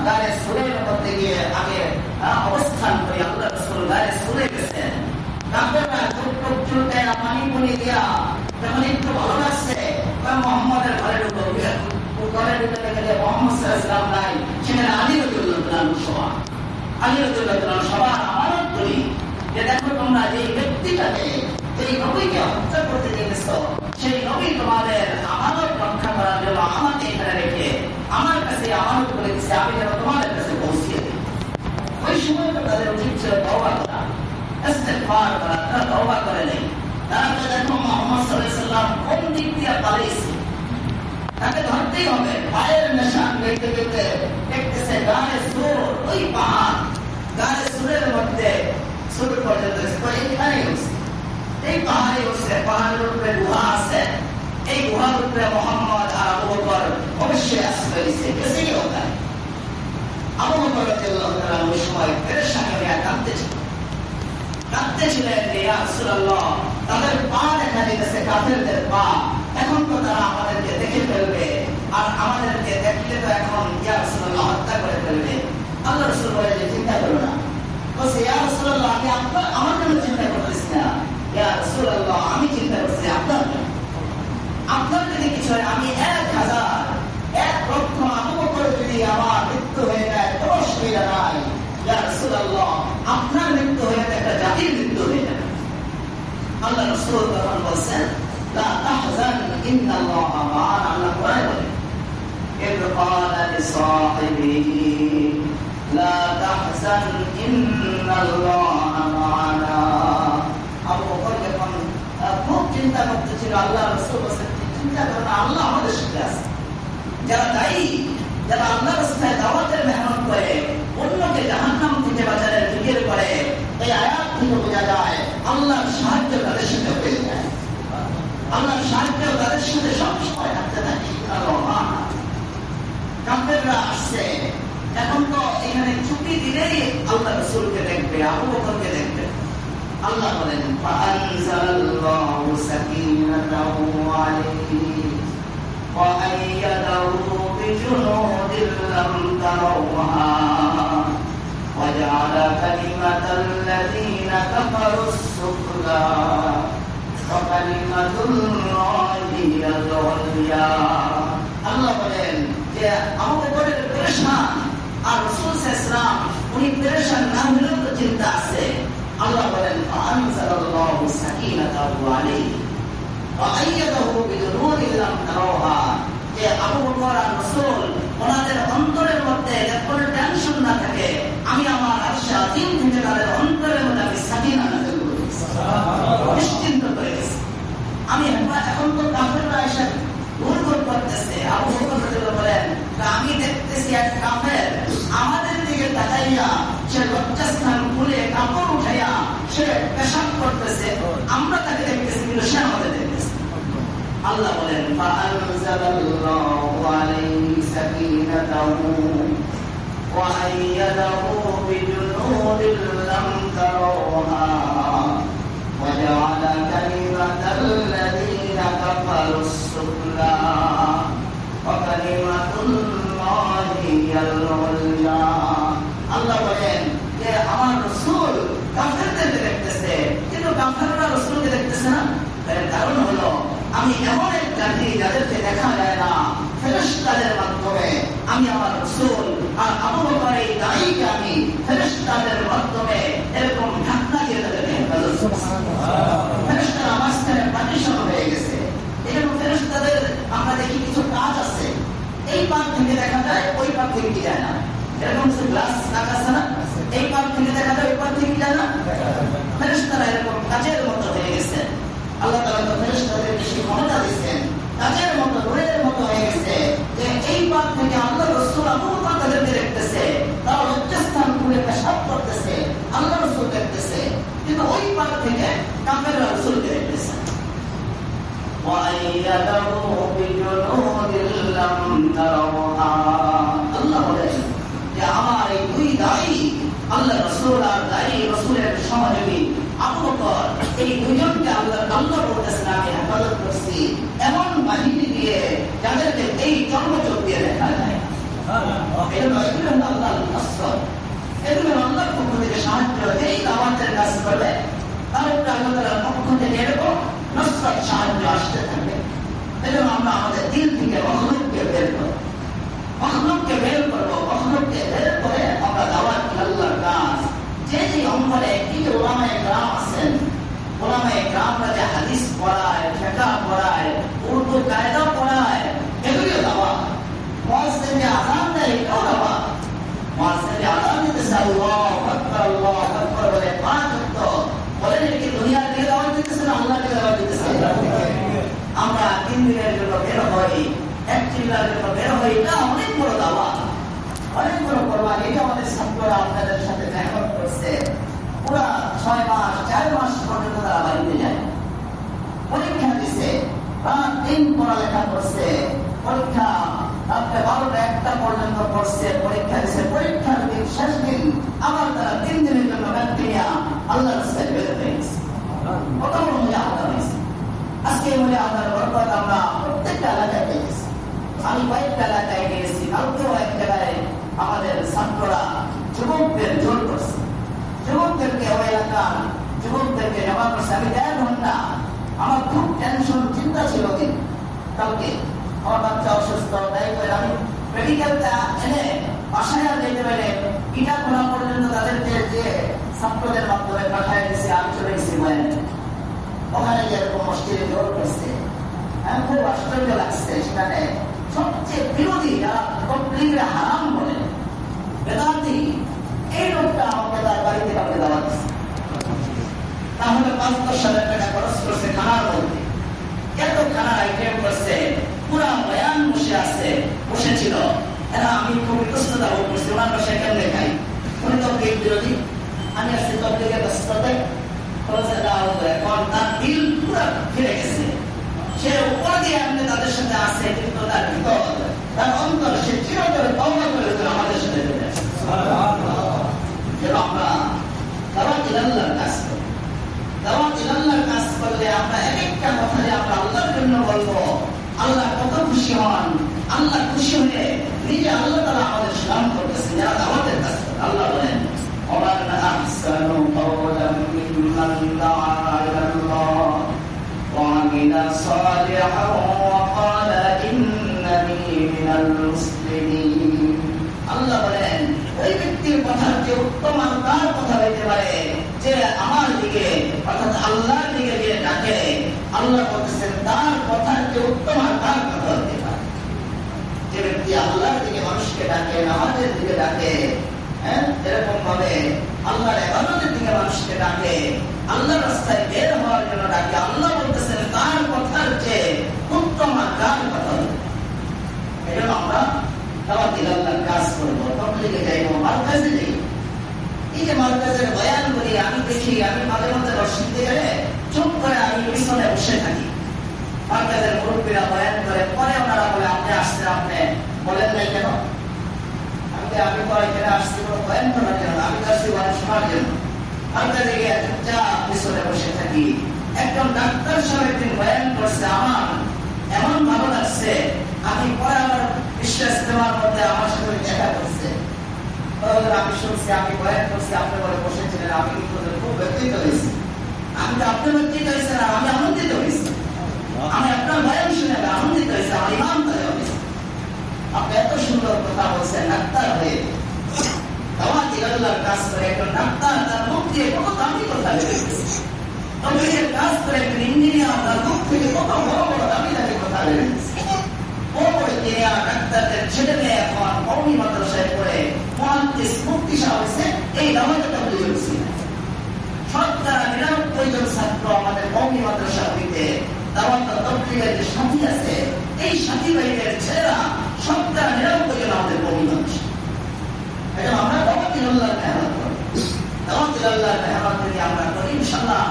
গায়ে সুরের মধ্যে গিয়ে আগে অবস্থান করি। আল্লাহ রাসূল গায়ে সুরে গেছেন, কাফেররা চোখ চুলকায় না, পানি পুনি দিয়া যখন একটু ভালো লাগছে মোহাম্মদের ঘরে ঢুকলো, ঘরে ঢুকে গেলে মোহাম্মদ সাল্লাল্লাহু আলাইহি ওয়াসাল্লাম নাই, সেখানে আলী রাদিয়াল্লাহু তাআলা সভা, আলী রাদিয়াল্লাহু তাআলা সবার আমানত করি যে দেখো তোমরা যে ব্যক্তিটাকে এই নবীকে হত্যা করতে গেছ, সেই নবী তোমাদের আমানত রক্ষা করার জন্য আমাকে এখানে রেখে আমার কাছে আমানত করে দিচ্ছে, আমি যেন তোমাদের কাছে পৌঁছিয়ে দিই। ওই সময় তো তাদের উচিত ছিল তওবা করা, ইস্তিগফার করা, তারা তওবা করে নেই। তারা তো দেখো মুহাম্মদ সাল্লাল্লাহু আলাইহি ওয়াসাল্লাম কোন দিক দিয়ে পালিয়েছে, তাকে ধরতেই হবে। পায়ের নিশান দেখতে দেখতে দেখতেছে গায়ে সুর, ওই পাহাড় গায়ে সুরের মধ্যে সুর পর্যন্ত এখানে উঠছে, এই পাহাড়ে উঠছে, পাহাড়ের উপরে গুহা আছে, এই গুহার উপরে মোহাম্মদ আর আবু বকর অবশ্যই আসবে, কেসেই হতা। আবু বকর রাদিয়াল্লাহু তাআলা ওই সময় পেরেশানি হয়ে কাঁদতেছিলেন যে ইয়া রাসূলুল্লাহ, তাদের পা দেখা যেতেছে কাফেরদের পা, এখন তো তারা আমাদেরকে দেখে ফেলবে, আর আমাদেরকে দেখলে তো এখন ইয়া রাসূলুল্লাহ হত্যা করে ফেলবে। আল্লাহ রাসূল বলে যে চিন্তা করো না, বলছে ইয়া রাসূলুল্লাহ আমি আমার জন্য চিন্তা করতেছি না, ইয়া রাসূলুল্লাহ আমি চিন্তা করছি আপনার জন্য। আপনার যদি কিছু হয়, আমি 1,000 আবু বকর যদি আমার মৃত্যু হয়ে যায় কোনো অসুবিধা নাই, ইয়া রাসূলুল্লাহ আপনার মৃত্যু হয়ে যায় একটা জাতির মৃত্যু হয়ে যাবে। আল্লাহ রাসূল তখন বলছেন লা তাহজান ইন্নাল্লাহা মা'ানা। আল্লাহ কোরআনে বলেন ইয ক্বালা লিসাহিবিহি লা তাহজান ইন্নাল্লাহা মা'ানা। আবু বকর যখন খুব চিন্তা করতেছিল, আল্লাহ রাসূল বলেন চিন্তা করো না, আল্লাহ আমাদের সাথে আছে। যারা দায়ী, যারা আল্লাহর রাস্তায় দাওয়াতের মেহনত করে, অন্যকে জাহান্নাম থেকে বাঁচানোর জিকির করে, এই আয়াত থেকে বোঝা যায় আল্লাহর সাহায্য তাদের সাথে হয়ে যায়, আল্লাহর সাহায্য তাদের সাথে সবসময় থাকতে থাকে। কাফেররা আসছে, এখন তো এখানে ছুটি দিলেই আল্লাহ রাসূলকে দেখবে, আবু বকরকে দেখবে। আল্লাহ বলেন ফাআনজালাল্লাহু সাকিনাতাহু আলাইহি ওয়া আইয়াদাহু বিজুনুদিন লাম তারাওহা ওয়া জাআলা কালিমাতাল্লাযীনা কাফারুস সুফলা ওয়া কালিমাতুল্লাহি হিয়াল উলিয়া। আল্লাহ বলেন যে আবু বকরের পেরেশান, আর রাসূল সাল্লাল্লাহু আলাইহি ওয়াসাল্লাম উনি পেরেশান না হলেও তো চিন্তা আছে। আল্লাহ বলেন ফাআনজালাল্লাহু সাকিনাতাহু আলাইহি ওয়া আইয়াদাহু বিজুনুদিন লাম তারাওহা, যে আবু বকর আর রাসূল ওনাদের অন্তরের মধ্যে কোনো টেনশন না থাকে, আমি আমার আরশে আজিম থেকে তাদের অন্তরের মধ্যে আমি সাকিনা নাযিল করেছি, নিশ্চিন্ত করে গেছি। আমি এখন তো কাফেররা এসে ঘুরঘুর করতেছে, আবু বকর রাদিয়াল্লাহু বলেন আমি দেখতেছি এক কাফের আমাদের দিকে তাকাইয়া সে লজ্জাস্থান খুলে কাপড় উঠাইয়া সে পেশাব করতেছে, আমরা তাকে দেখতেছি কিন্তু সে আমাদের দেখতেছে। আল্লাহ বলেন ফাআনজালাল্লাহু আলাইহি সাকিনাতাহু ওয়া আইয়াদাহু বিজুনুদিন লাম তারাওহা ওয়া জাআলা কালিমাতাল্লাযীনা কাফারুস সুফলা ওয়া কালিমাতুল্লাহি হিয়াল উলিয়া। আল্লাহ বলেন যে আমার রাসূল কাফেরদেরকে দেখতেছে, কিন্তু কাফেররা রাসূলকে দেখতেছে না। এর কারণ হলো আমি এমন এক জাতি যাদেরকে দেখা যায় না, ফেরেশতাদের মাধ্যমে আমি আমার রাসূল আর আবু বকর এই দায়ীকে আমি ফেরেশতাদের মাধ্যমে এরকম ঢাকনা দিয়ে তাদেরকে হেফাজত ফেরেশতারা মাঝখানে পার্টিশন হয়ে গেছে। এই জন্য ফেরেশতাদের আমরা দেখি কিছু কাজ আছে, এই পার থেকে দেখা যায় ওই পার থেকে কি যায় না, এরকম কিছু গ্লাস কাজ আছে না, এই পার থেকে দেখা যায় ওই পার থেকে যায় না। ফেরেশতারা এরকম কাজের মতো হয়ে গেছে। আল্লাহ তাআলা তো ফেরেশতাদেরকে সেই ক্ষমতা দিয়েছেন, কাজের মতো নূরের মতো হয়ে গেছে যে এই পার থেকে আল্লাহ রাসূল আবু বকর তাদেরকে দেখতেছে, তারা লজ্জাস্থান খুলে পেশাব করতেছে, আল্লাহ রাসূল দেখতেছে, কিন্তু ওই পার থেকে কাফেররা রাসূলকে দেখতেছে। আল্লাহ বলেন যে আমার এই দুই দায়ী আল্লাহ রাসূল আর দায়ী রাসূলের সহযোগী আবু বকর, এই দুইজনকে আল্লাহ বলতেছেন আমি হেফাজত করছি এমন বাহিনী দিয়ে যাদেরকে এই জন্মচোখ দিয়ে দেখা যায়। এগুলো আল্লাহর নসর, এগুলো আল্লাহর পক্ষ থেকে সাহায্য। এই দাওয়াতের কাজ করবে তার উপরে আল্লাহ তাআলার পক্ষ থেকে এরকম নসরত সাহায্য আসতে থাকবে। এজন্য আমরা আমাদের দিল থেকে মখলুককে বের করবো, মখলুককে বের করবো, মখলুককে বের করে আমরা দাওয়াত আল্লাহর কাজ যে যে অঙ্গলে কি ওলামায়ে কেরাম আছেন, ওলামায়ে কেরামরা যে হাদিস পড়ায়, ফিকহ পড়ায়, উর্দু কায়দা পড়ায়, এগুলো দাওয়াত। মুয়াজ্জিন যে আযান দেয় এটাও দাওয়াত। মুয়াজ্জিন যে আযান দিতেছে আল্লাহু আকবার বলে পাঁচ ওয়াক্ত বলেন, কি দুনিয়ার দিকে দাওয়াত দিতেছে না আল্লাহর দিকে দাওয়াত দিতেছে? আমরা 3 দিনের জন্য বের হই, এক চিল্লার জন্য বের হই, এটা অনেক বড় দাওয়াত, অনেক বড় কোরবানি। এটা আমাদের ছাত্ররা আপনাদের সাথে দেখা করছে, পুরা 6 মাস 4 মাস পর্যন্ত তারা বাড়িতে যায়, পরীক্ষা দিচ্ছে, রাত দিন পড়ালেখা করছে, পরীক্ষা রাত্রে 12টা 1টা পর্যন্ত পড়ছে, পরীক্ষা দিচ্ছে, পরীক্ষার দিন শেষ দিন আবার তারা 3 দিনের জন্য ব্যক্তি নিয়ে আল্লাহর রাস্তায় বের হয়ে গেছে। কত বড় মজা আলাদা হয়েছে। আজকে মনে আপনার বরকত আমরা প্রত্যেকটা এলাকায় পেয়েছি। আমি কয়েকটা এলাকায় গিয়েছি, কালকেও এক জায়গায় আমাদের ছাত্ররা যুবকদের জোর করছে, যুবকদেরকে ওই এলাকার যুবকদেরকে জমা করছে। আমি 1.5 ঘন্টা, আমার খুব টেনশন চিন্তা ছিল দিন কালকে, আমার বাচ্চা অসুস্থ, তাই করে আমি মেডিকেলটা এনে বাসায় আর যেতে পারে ইটা খোলা পর্যন্ত তাদেরকে যে ছাত্রদের মাধ্যমে পাঠায় দিয়েছি, আমি চলে গেছি বয়ানে। ওখানে যেরকম মসজিদে জোর করছে, আমি খুব আশ্চর্য লাগছে। সেখানে সবচেয়ে বিরোধী যারা তবলিগের হারাম বলে বেদাতি, এই লোকটা আমাকে তার বাড়িতে কাউকে দেওয়া দিচ্ছে। তাহলে 5-10,000 টাকা খরচ করছে খানার মধ্যে, এত খানার আইটেম করছে, পুরা বয়ান বসেছিল। এরা আমি খুব ইতস্ততা বোধ করছি, ওনার বাসায় কেমনে খাই, উনি তবলিগ বিরোধী, আমি আসছি তবলিগের ব্যস্ততায়, এখন তার দিল পুরা ফিরে গেছে। সে উপর দিয়ে আপনি তাদের সাথে আসে, কিন্তু তার ভিতর তার অন্তর সে চিরতরে তওবা করে আমাদের সাথে চলে আসে। আমরা দাওয়াত ইলাল্লাহর কাজ করি, দাওয়াত ইলাল্লাহর কাজ করলে আমরা এক একটা কথা যে আমরা আল্লাহর জন্য বলবো, আল্লাহ কত খুশি হন, আল্লাহ খুশি হয়ে নিজে আল্লাহ তাআলা আমাদের সালাম করতেছেন যারা দাওয়াতের কাজ করে। আল্লাহ বলেন ومن أحسن قولا ممن دعا إلى الله وعمل صالحا وقال إنني من المسلمين। আল্লাহ বলেন ওই ব্যক্তির কথার যে উত্তম আর তার কথা হইতে পারে যে আমার দিকে অর্থাৎ আল্লাহর দিকে যে ডাকে, আল্লাহ বলতেছেন তার কথার যে উত্তম আর তার কথা হইতে পারে। যে ব্যক্তি আল্লাহর দিকে মানুষকে ডাকে, নামাজের দিকে ডাকে, এরকম ভাবে আল্লাহর ইবাদতের দিকে মানুষকে ডাকে, আল্লাহর রাস্তায় বের হওয়ার জন্য ডাকে, আল্লাহ বলতেছেন তার কথার যে উত্তম আর তার কথা। এই জন্য আমরা দাওয়াত ইলাল্লাহর কাজ করবো, তবলিগে যাইব, মারকাজে যাইব। এই যে মারকাজের বয়ান করি, আমি দেখি, আমি মাঝে মাঝে রশিদে গেলে চুপ করে আমি পিছনে বসে থাকি। মারকাজের মুরব্বীরা বয়ান করে, পরে ওনারা বলে আপনি আসছেন, আপনি বলেন নাই কেন? আমি তো এখানে আসছি কোনো বয়ান করার জন্য, আমি তো আসছি বয়ান শোনার জন্য। মারকাজে গিয়ে চুপচাপ পিছনে বসে থাকি। একজন ডাক্তার সাহেব একদিন বয়ান করছে, আমার এমন ভালো লাগছে, আমি পরে আমার বিশ্বাস দেওয়ার মধ্যে আমার সাথে দেখা করছে। আমি শুনছি, আমি বয়ান করছি, আপনি বলে বসেছিলেন, আমি কিন্তু খুব ব্যক্তিত হয়েছি। আমি তো আপনার ব্যক্তিত হয়েছেন আর আমি আনন্দিত হয়েছি। আমি আপনার বয়ান শুনে আনন্দিত হয়েছি, আমার ইমাম তাদের হয়েছে। আপনি এত সুন্দর কথা বলছেন, ডাক্তার হয়ে দাওয়াত ইলাল্লাহর কাজ করে একজন ডাক্তার তার মুখ দিয়ে কত দামি কথা বেরিয়েছে। কত বড় বড় দামি দামি কথা বেরিয়েছে। বড় বড় ইঞ্জিনিয়ার ডাক্তারদের ছেলে মেয়ে এখন কওমি মাদ্রাসায় পড়ে মুহাদ্দিস মুফতি সাহেব হয়েছে এই দাওয়াতে তাবলীগ হয়েছে। শতকরা ৯৯ জন ছাত্র আমাদের কওমি মাদ্রাসা হইতে দাওয়াত তাবলীগের যে সাথী আছে এই সাথী ভাইদের ছেলেরা শতকরা ৯৯ জন আমাদের কওমি মাদ্রাসা। এটা আমরা দাওয়াত আল্লাহর মেহনত করি, দাওয়াত আল্লাহর মেহনত যদি আমরা করি ইনশাআল্লাহ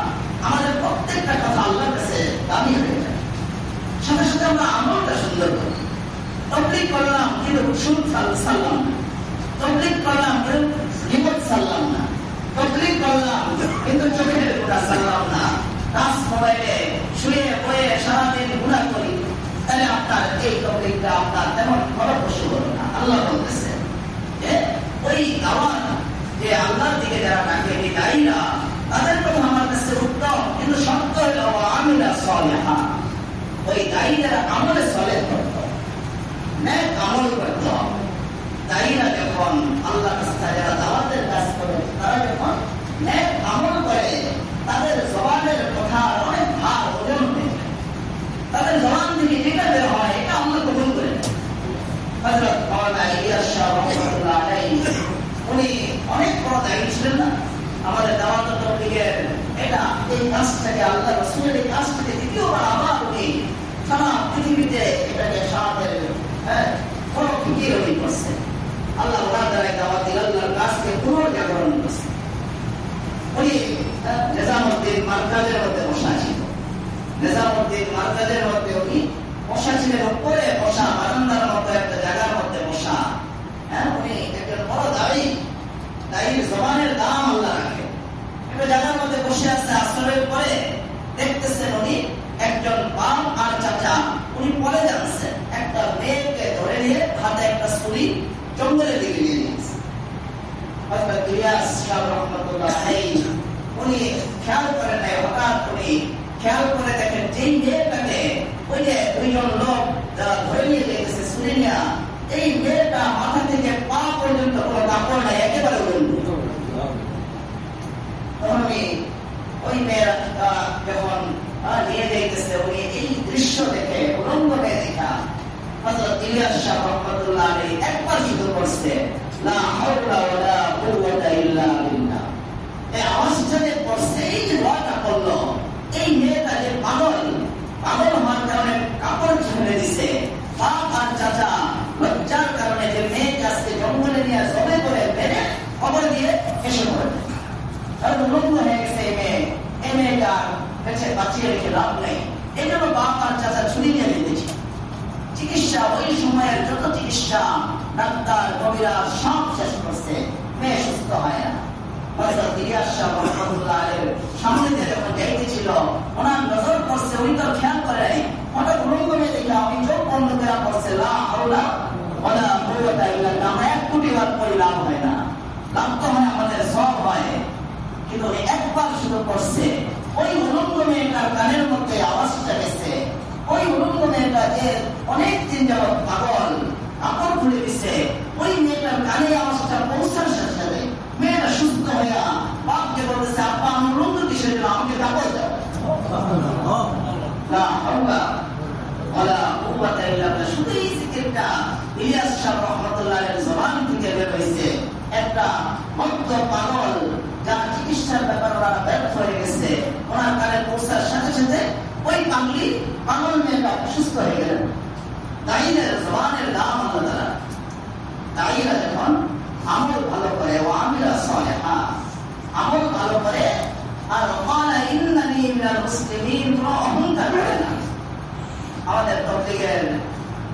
আমাদের প্রত্যেকটা কথা আল্লাহর কাছে দামি হয়ে যায়। সাথে সাথে আমরা আমলটা সুন্দর করি। তাবলীগ করলাম কিন্তু সুদ সাল্লাম না, তাবলীগ করলাম কিন্তু গীবত সাল্লাম না, তাবলীগ করলাম কিন্তু চোখের গুনাহ সাল্লাম না, টাচ মোবাইলে শুয়ে বয়ে সারাদিন গুনাহ করি, তাহলে আপনার এই তাবলীগটা আপনার তেমন ফলপ্রসূ হলো না। আল্লাহ বলতেছে যে ওই দাওয়াত যে আল্লাহর দিকে যারা ডাকে এই দায়ীরা তাদের কথা আমার কাছে উত্তম, কিন্তু শর্ত হলো আমিলা সালিহা। ওই দায়ীরা আমলে সালেহ করত, নেক আমল করত। দায়ীরা যখন আল্লাহর কাছে যারা দাওয়াতের কাজ করে তারা যখন নেক আমল করে তাদের জবানের কথা অনেক ভার ওজন নেই, তাদের জবান থেকে যেটা বের হয় এটা আল্লাহ কবুল করে নেয়। হযরত মাওলানা ইলিয়াস শাহ রাহমাতুল্লাহ আলাইহি উনি অনেক বড় দায়ী ছিলেন না আমাদের দাওয়াত তাবলীগের। এটা এই কাজটাকে আল্লাহ রাসূলের এই কাজটাকে দ্বিতীয়বার আবার উনি সারা পৃথিবীতে এটাকে সাহায্যের বড় ফিকির উনি করছে। আল্লাহ ওনার দ্বারা দাওয়াত আল্লাহর কাজকে পুনর্জাগরণ করছে। উনি নিজামউদ্দিন মার্কাজের মধ্যে বসা ছিল, নিজামউদ্দিন মার্কাজের মধ্যে উনি বসা ছিলেন, উপরে বসা বারান্দার মতো একটা জায়গার মধ্যে বসা। উনি একজন বড় দায়ী, দায়ীর জবানের দাম আল্লাহ রাখে। একটা জায়গার মধ্যে বসে আছে, আসরের পরে দেখতেছেন উনি একজন বাপ আর চাচা উনি পরে যাচ্ছেন, একটা মেয়েকে ধরে নিয়ে হাতে একটা ছুরি জঙ্গলের দিকে নিয়ে নিয়েছে। হযরত ইলিয়াস শাহ রাহমাতুল্লাহ আলাইহি উনি খেয়াল করেন নাই, হঠাৎ উনি খেয়াল করে দেখেন যেই মেয়েটাকে ওই যে দুইজন লোক যারা ধরে নিয়ে যেতেছে ছুরি নিয়ে, এই মেয়েটা মাথা থেকে পা পর্যন্ত কোনো কাপড় নাই, একেবারে উলঙ্গ। তখন উনি ওই মেয়েরা যখন নিয়ে যাইতেছে উনি এই দৃশ্য দেখে উলঙ্গ মেয়ে দেখা হযরত ইলিয়াস শাহ রাহমাতুল্লাহ আলাইহি একবার শুধু করছে লা হাওলা ওয়ালা কুওয়াতা ইল্লা বিল্লাহ। এই আওয়াজটা যে করছে, এই যে দোয়াটা করলো, এই মেয়েটা যে পাগল হওয়ার কারণে কাপড় ছেড়ে দিছে, বাপ আর চাচা লজ্জার কারণে যে মেয়েকে আজকে জঙ্গলে নিয়ে জবে করে মেরে খবর দিয়ে এসে পড়ে কারণ উলঙ্গ হয়ে গেছে এই মেয়ে। এই মেয়েটা কাছে বাঁচিয়ে রেখে লাভ নেই, এই জন্য বাপ আর চাচা ছুরি নিয়ে দিতেছে। চিকিৎসা ওই সময়ের যত চিকিৎসা ডাক্তার কবিরাজ সব শেষ করছে, মেয়ে সুস্থ হয় না। হযরত ইলিয়াস শাহ রাহমাতুল্লাহ আলাইহির সামনে দিয়ে যখন যাইতেছিল ওনার নজর পড়ছে, উনি তো খেয়াল করে নাই, হঠাৎ উলঙ্গ মেয়ে দেখা উনি চোখ বন্ধ করে পড়ছে লা হাওলা ওয়ালা কুওয়াতা ইল্লা বিল্লাহ। আমরা ১ কোটি বার পড়ি লাভ হয় না, লাভ তো হয় আমাদের সব হয়, কিন্তু উনি একবার শুধু পড়ছে। ওই উলঙ্গ মেয়েটার কানের মধ্যে আওয়াজটা গেছে, ওই উলঙ্গ মেয়েটা যে অনেক দিন যাবৎ পাগল কাপড় খুলে দিচ্ছে, ওই মেয়েটার কানে আওয়াজটা পৌঁছার সাথে সাথে মেয়েটা সুস্থ হইয়া বাপকে বলতেছে আব্বা আমি উলঙ্গ কিসের জন্য, আমাকে কাপড় দাও। লা হাওলা ওয়ালা কুওয়াতা ইল্লা বিল্লাহ। শুধু এই জিকিরটা ইলিয়াস শাহ রাহমাতুল্লাহ আলাইহির জবান থেকে বের হয়েছে। একটা ভক্ত পাগল যার চিকিৎসার ব্যাপারে ওরা ব্যর্থ হয়ে গেছে, ওনার কানে পৌঁছার সাথে সাথে ওই পাগল মেয়েটা সুস্থ হয়ে গেলেন। দায়ীদের জবানের দাম আল্লাহ তাআলা। দায়ীরা যখন আমল ভালো করে, ও আমিলা সালিহা, আমল ভালো করে, আর ক্বালা ইন্নানি মিনাল মুসলিমিন, কোনো অহংকার করে না। আমাদের তাবলীগের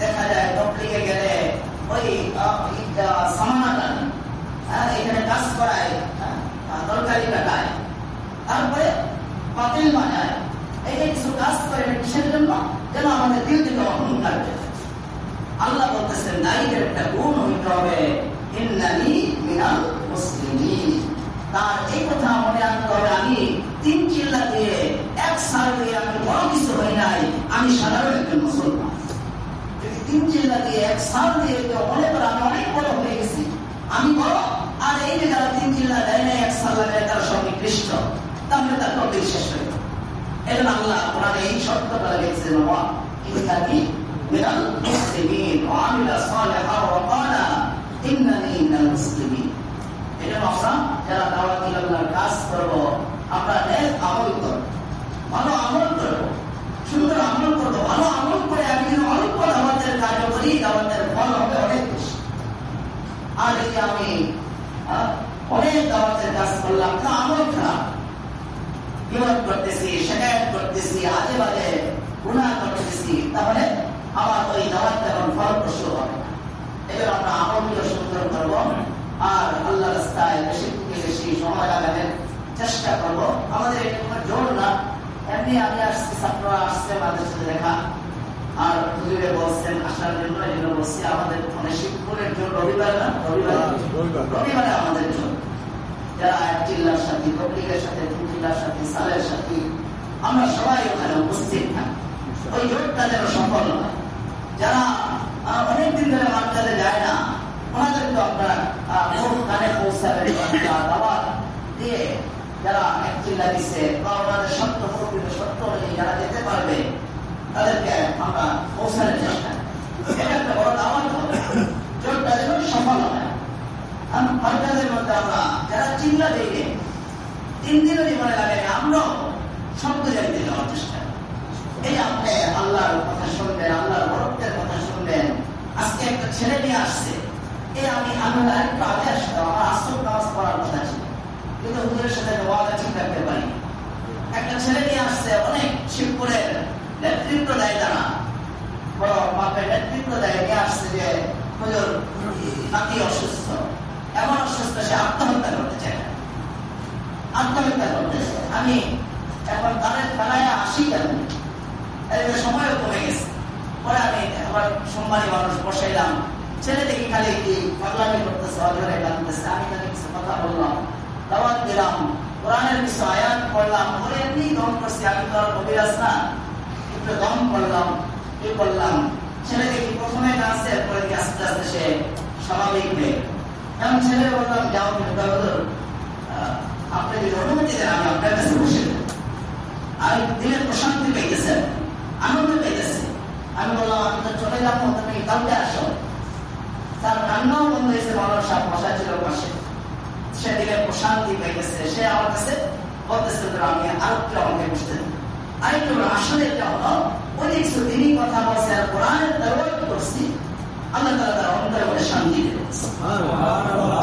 দেখা যায় তাবলীগে গেলে ওই সামানাটা এখানে কাজ করায়, তরকারি কাটায়, তারপরে পাতিল বানায়, এই যে কিছু কাজ করে কিসের জন্য, যেন আমাদের দিল থেকে অহংকার করে। আল্লাহ বলতেছেন দায়ীদের একটা গুণ হইতে হবে ইন্নানি মিনাল মুসলিমিন। তার এই কথা মনে রাখতে হবে, আমি 3 চিল্লা দিয়ে 1 সাল দিয়ে আমি বড় কিছু হই নাই, আমি সাধারণ একজন মুসলমান। যদি 3 চিল্লা দিয়ে 1 সাল দিয়ে কেউ মনে করে আমি অনেক বড় হয়ে গেছি, আমি বড়, আর এই যে যারা 3 চিল্লা দেয় নাই 1 সাল লাগে তারা সব নিকৃষ্ট, তাহলে তার টপিক শেষ হয়ে যাবে। এটা আল্লাহ কোরআনে এই শব্দটা লিখেছেন, ওয়া ইন্নানি মিনাল মুসলিমিন ওয়া আমিলা সালিহান ওয়া ক্বালা ইন্নানি মিনাল মুসলিমিন। এটা আমরা যারা দাওয়াত ইলাল্লাহর কাজ করব, আমরা নেক আমল করব, ভালো আমল করব, সুন্দর আমল করব, ভালো আমল করে আমি যদি অল্প দাওয়াতের কাজ করি, দাওয়াতের ফল হবে অনেক বেশি। আর এই যে আমি অনেক দাওয়াতের কাজ করলাম, তা আমল খারাপ, বিরোধ করতেছি, শিকায়ত করতেছি, আজে বাজে গুনাহ করতেছি, তাহলে আমার ওই দাওয়াত তেমন ফলপ্রসূ হবে না। এবার আমরা আমলগুলো সুন্দর করব আর আল্লাহ রাস্তায় বেশি থেকে বেশি সময় লাগানোর চেষ্টা করব। আমাদের এটা কোনো জোর না, এমনি আমি আসছি, ছাত্ররা আসছে আমাদের সাথে দেখা, আর হুজুরে বলছেন আসার জন্য, এই জন্য বলছি। আমাদের মানে শিবপুরের জন্য রবিবার না, রবিবারে আমাদের জন্য যারা এক চিল্লার সাথী, তবলিগের সাথে, তিন চিল্লার সাথী, সালের সাথী, আমরা সবাই ওখানে উপস্থিত থাকি। ওই জোটটা যেন সফল হয়। যারা অনেকদিন ধরে মার্কেটে যায় না, ওনাদেরকে আপনারা কানে পৌঁছাবেন, দাওয়াত দিয়ে যারা এক চিল্লা দিচ্ছে বা ওনাদের সত্য প্রকৃত সত্য অনুযায়ী যারা যেতে পারবে, তাদেরকে আমরা পৌঁছানোর চেষ্টা। এটা একটা বড় দাওয়াত হবে, জোটটা যেন সফল হয়। মার্কেটের মধ্যে আমরা যারা চিল্লা দিয়ে 3 দিনও জীবনে লাগে, আমরাও শব্দ জানিতে যাওয়ার চেষ্টা। এই আপনি আল্লাহর কথা শুনবেন, আল্লাহর বরত্বের কথা শুনবেন। আজকে একটা ছেলে নিয়ে আসছে, আমি আরেকটু আগে আসতাম, আমার আসর নামাজ পড়ার কথা ছিল, কিন্তু হুজুরের সাথে ওয়াদা ঠিক রাখতে পারি। একটা ছেলে নিয়ে আসছে, অনেক শিবপুরের নেতৃত্ব দেয়, তারা বড় মাপের নেতৃত্ব দেয়, নিয়ে আসছে যে হুজুর নাকি অসুস্থ, এমন অসুস্থ সে আত্মহত্যা করতে চায়, আত্মহত্যা করতেছে। আমি এখন তাদের বেলায় আসি কেন, সময়ও কমে গেছে। পরে আমি আবার সম্মানী মানুষ বসাইলাম, ছেলে দেখি খালি কি পাগলামি করতেছে, অজরে কাঁদতেছে। আমি তাকে কিছু কথা বললাম, দাওয়াত দিলাম, কোরআনের কিছু আয়াত পড়লাম, পরে এমনি দম করছি। আমি তো আর কবিরাজ না, একটু দম করলাম, কি করলাম, ছেলে দেখি প্রথমে কাঁদছে, পরে আস্তে আস্তে সে স্বাভাবিক হয়ে। এমন ছেলে বললাম, যাও আপনি যদি অনুমতি দেন আমি আপনার কাছে বসে দেব। আর দিনের প্রশান্তি পেয়েছেন, আনন্দ পেয়েছে। আমি বললাম, আমি তো চলে যাবো, তুমি কালকে আসো। তার কান্নাও বন্ধ হয়েছে, মানব সাহেব বসা ছিল পাশে, সে দিনের প্রশান্তি পেয়েছে। সে আমার কাছে বলতেছে, আমি আরেকটু আমাকে বুঝতে দিন, আরেকটু। আসলে এটা হলো ওই কিছু দিনই কথা বলছে, আর কোরআনের দাওয়াত করছি, আল্লাহ তাআলা তার অন্তরে মধ্যে শান্তি দিয়েছে,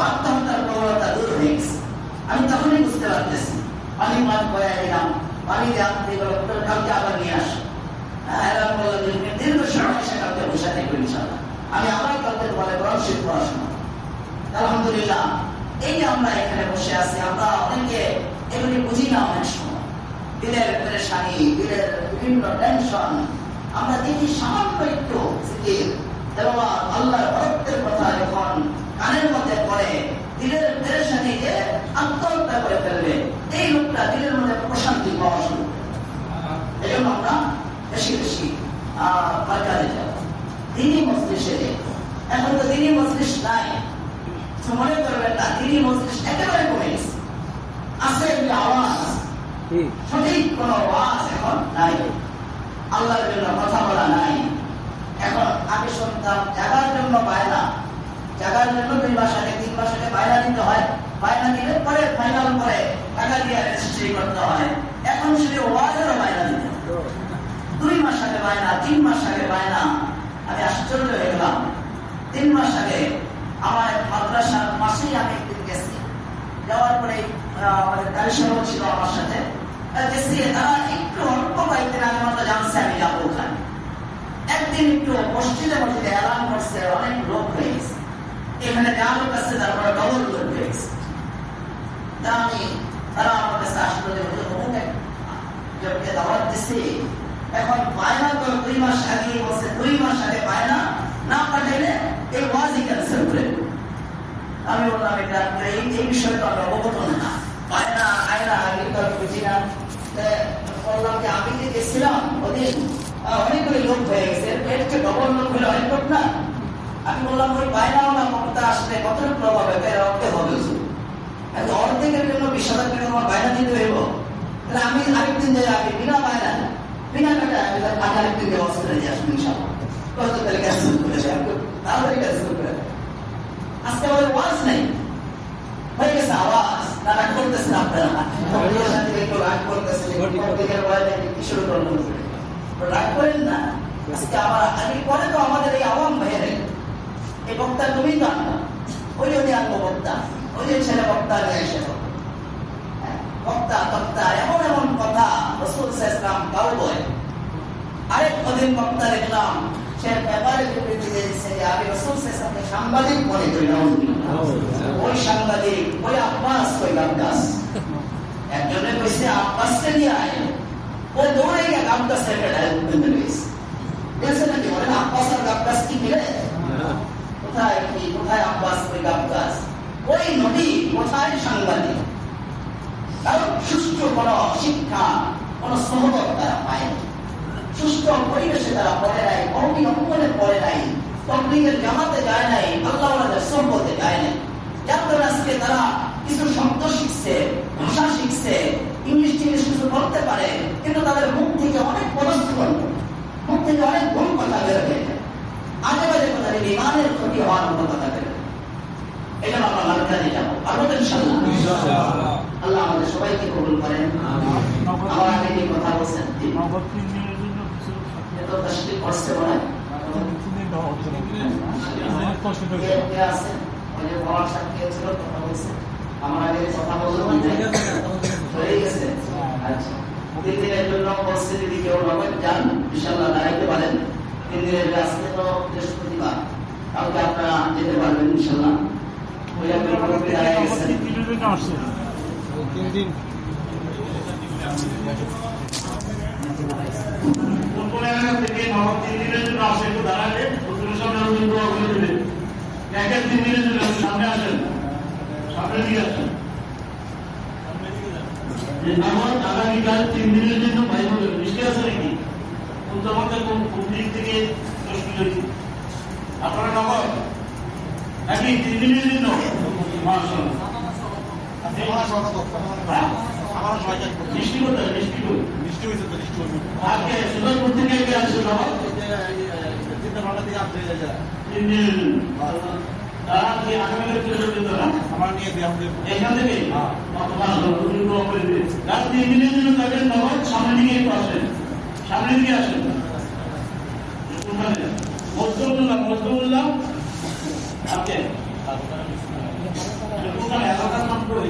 আত্মহত্যার প্রবণতা দূর হয়ে গেছে। আমি তখনই বুঝতে পারতেছি, পানি পান করে দিলাম, পানি দিয়ে কালকে আবার নিয়ে আসো। দীর্ঘ সময় সে কালকে বসে থাকবে ইনশাআল্লাহ। আমি আবার কালকে বলে শিখ পড়াশোনা। আলহামদুলিল্লাহ, এই যে আমরা এখানে বসে আছি, আমরা অনেকে এগুলি বুঝি না। অনেক সময় দিলের পেরেশানি, দিলের বিভিন্ন টেনশন, আমরা দেখি সামান্য একটু এবং আল্লাহর বরত্বের কথা যখন কানের মধ্যে পড়ে, দিলের পেরেশানিকে আত্মহত্যা করে ফেলবে, এই লোকটা দিলের মধ্যে প্রশান্তি পাওয়া শুরু করে। এই জন্য আমরা বেশি বেশি মার্কাজে যাব, দিনী মজলিসে যাব। এখন তো দিনী মজলিস নাই, মনে করবেন না, দিনী মজলিস একেবারে কমে গেছে। আছে আওয়াজ, সঠিক কোন আওয়াজ এখন নাই, আল্লাহর জন্য কথা বলা নাই। এখন আমি শুনতাম জায়গার জন্য বায়না, জায়গার জন্য 2 মাস আগে 3 মাস আগে বায়না দিতে হয়, বায়না দিলে পরে ফাইনাল করে টাকা দিয়ে রেজিস্ট্রি করতে হয়। এখন শুধু ওয়াজেরও বায়না দিতে হয়, 2 মাস আগে বায়না, 3 মাস আগে বায়না। আমি আশ্চর্য হয়ে গেলাম। 3 মাস আগে আমার মাদ্রাসার পাশেই আমি একদিন গেছি, যাওয়ার পরে আমাদের কারিশারও ছিল আমার সাথে গেছি। তারা একটু অল্প কয়েকদিন আগে মাত্র জানছে আমি যাবো ওখানে। একদিন একটু মসজিদে মসজিদে এলান করছে, অনেক লোক হয়ে গেছে, এখানে যা লোক আসছে তারপরে ডবল লোক হয়ে গেছে। তারা আমার কাছে আসলো যে দাওয়াত দিচ্ছে, এখন বায়না তো 2 মাস আগে বলছে, 2 মাস আগে বায়না না পাঠাইলে এই ওয়াজই ক্যান্সেল করে। আমি বললাম, এটা এই বিষয়ে তো আমি অবগত না, বায়না আয়না আগে তো বুঝি না। বললাম যে আমি যে গেছিলাম ওদিন অনেকগুলি লোক হয়ে গেছে, এর চেয়ে ডবল লোক হলে অনেক লোক না। আমি বললাম, ওই বায়নাওয়ালা মমতা আসলে কতটা প্রভাব অর্ধেক হবে, অর্ধেকের জন্য 20,000 টাকা আমার বায়না দিতে হইব, তাহলে আমি আরেকদিন যাই, আমি বিনা বায়না বিনা কাটা আগামী দিন ব্যবস্থা নিয়ে আসবেন ইনশাআল্লাহ। কত তারিখে ক্যান্সেল করে দেয়, তাড়াতাড়ি ক্যান্সেল করে দেয়। আজকে আমাদের ওয়াজ নাই, হয়ে গেছে আওয়াজ। না রাগ করতেছেন আপনারা, একটু রাগ করতেছেন, কিশোর রাগ করেন না। আজকে আবার আগে পরে তো আমাদের এই আওয়াম ভাইয়ের এই বক্তা তুমি তো আনবা, ওই যদি আনবো বক্তা, ওই যে ছেলে বক্তা নিয়ে এসে বক্তা তক্তা এমন এমন কথা রাসূল সাল্লাল্লাহু আলাইহি ওয়াসাল্লাম কাউ বলে। আরেক কদিন বক্তা দেখলাম সে ব্যাপারে বিবৃতি দিয়েছে যে আমি রাসূল সাল্লাল্লাহু আলাইহি ওয়াসাল্লামকে সাংবাদিক মনে করি না। ওই সাংবাদিক ওই আব্বাস ওই গাবদাস একজনে কইছে আব্বাসকে নিয়ে আয়, ও দৌড়ে গিয়ে গাবদাসের একটা ডায়লগ বলতে গেছে। দেখছেন নাকি বলেন আব্বাস আর গাবদাস কি মিলে? কোথায় কি, কোথায় আব্বাস ওই গাবদাস? ওই নবী কোথায় সাংবাদিক? কারণ সুষ্ঠু কোন শিক্ষা কোন সহবত তারা পায়, সুষ্ঠু পরিবেশে তারা পড়ে নাই, কৌমি অঙ্গনে পড়ে নাই, তবলিগের জামাতে যায় নাই, আল্লাহ সহবতে যায় নাই। যার কারণে আজকে তারা কিছু শব্দ শিখছে, ভাষা শিখছে, ইংলিশ টিংলিশ কিছু বলতে পারে, কিন্তু তাদের মুখ থেকে অনেক পদস্খলন, মুখ থেকে অনেক ভুল কথা বের হয়ে যায়, আজে বাজে কথা, ইমানের ক্ষতি হওয়ার মতো কথা বের। এই জন্য আমরা মার্কাজে যাবো, পারবো তো ইনশাআল্লাহ? আল্লাহ আমাদের সবাইকে কবুল করেন। আমার আগে যে কথা বলছেন এত তশরিফ করছে মনে হয় আমার আগে কথা বলতে হয়ে গেছে। আচ্ছা, 3 দিনের জন্য বলছে যদি কেউ নগদ যান ইনশাআল্লাহ দাঁড়াইতে পারেন। 3 দিনের আজকে তো বৃহস্পতিবার, কালকে আপনারা যেতে পারবেন ইনশাআল্লাহ। ওই আপনার দাঁড়াই গেছেন 3 দিন। সামনে আসেন, সামনে দিকে আসেন। আগামীকাল 3 দিনের জন্য ভাই বলেন বৃষ্টি আছে নাকি? আমাদের কোন দিক থেকে আপনারা খবর নাকি 3 দিনের জন্য? বৃষ্টি কোথায়? বৃষ্টি হয়েছে তো, বৃষ্টি হয়েছে আজকে সুন্দরপুর থেকে আসছে খবর 3 দিনের জন্য। এখান থেকে 3 দিনের জন্য তাদের নগদ সামনে দিকে একটু আসেন, সামনে দিকে আসেন। মজদুল্লাহ আপনি এলাকার নাম করে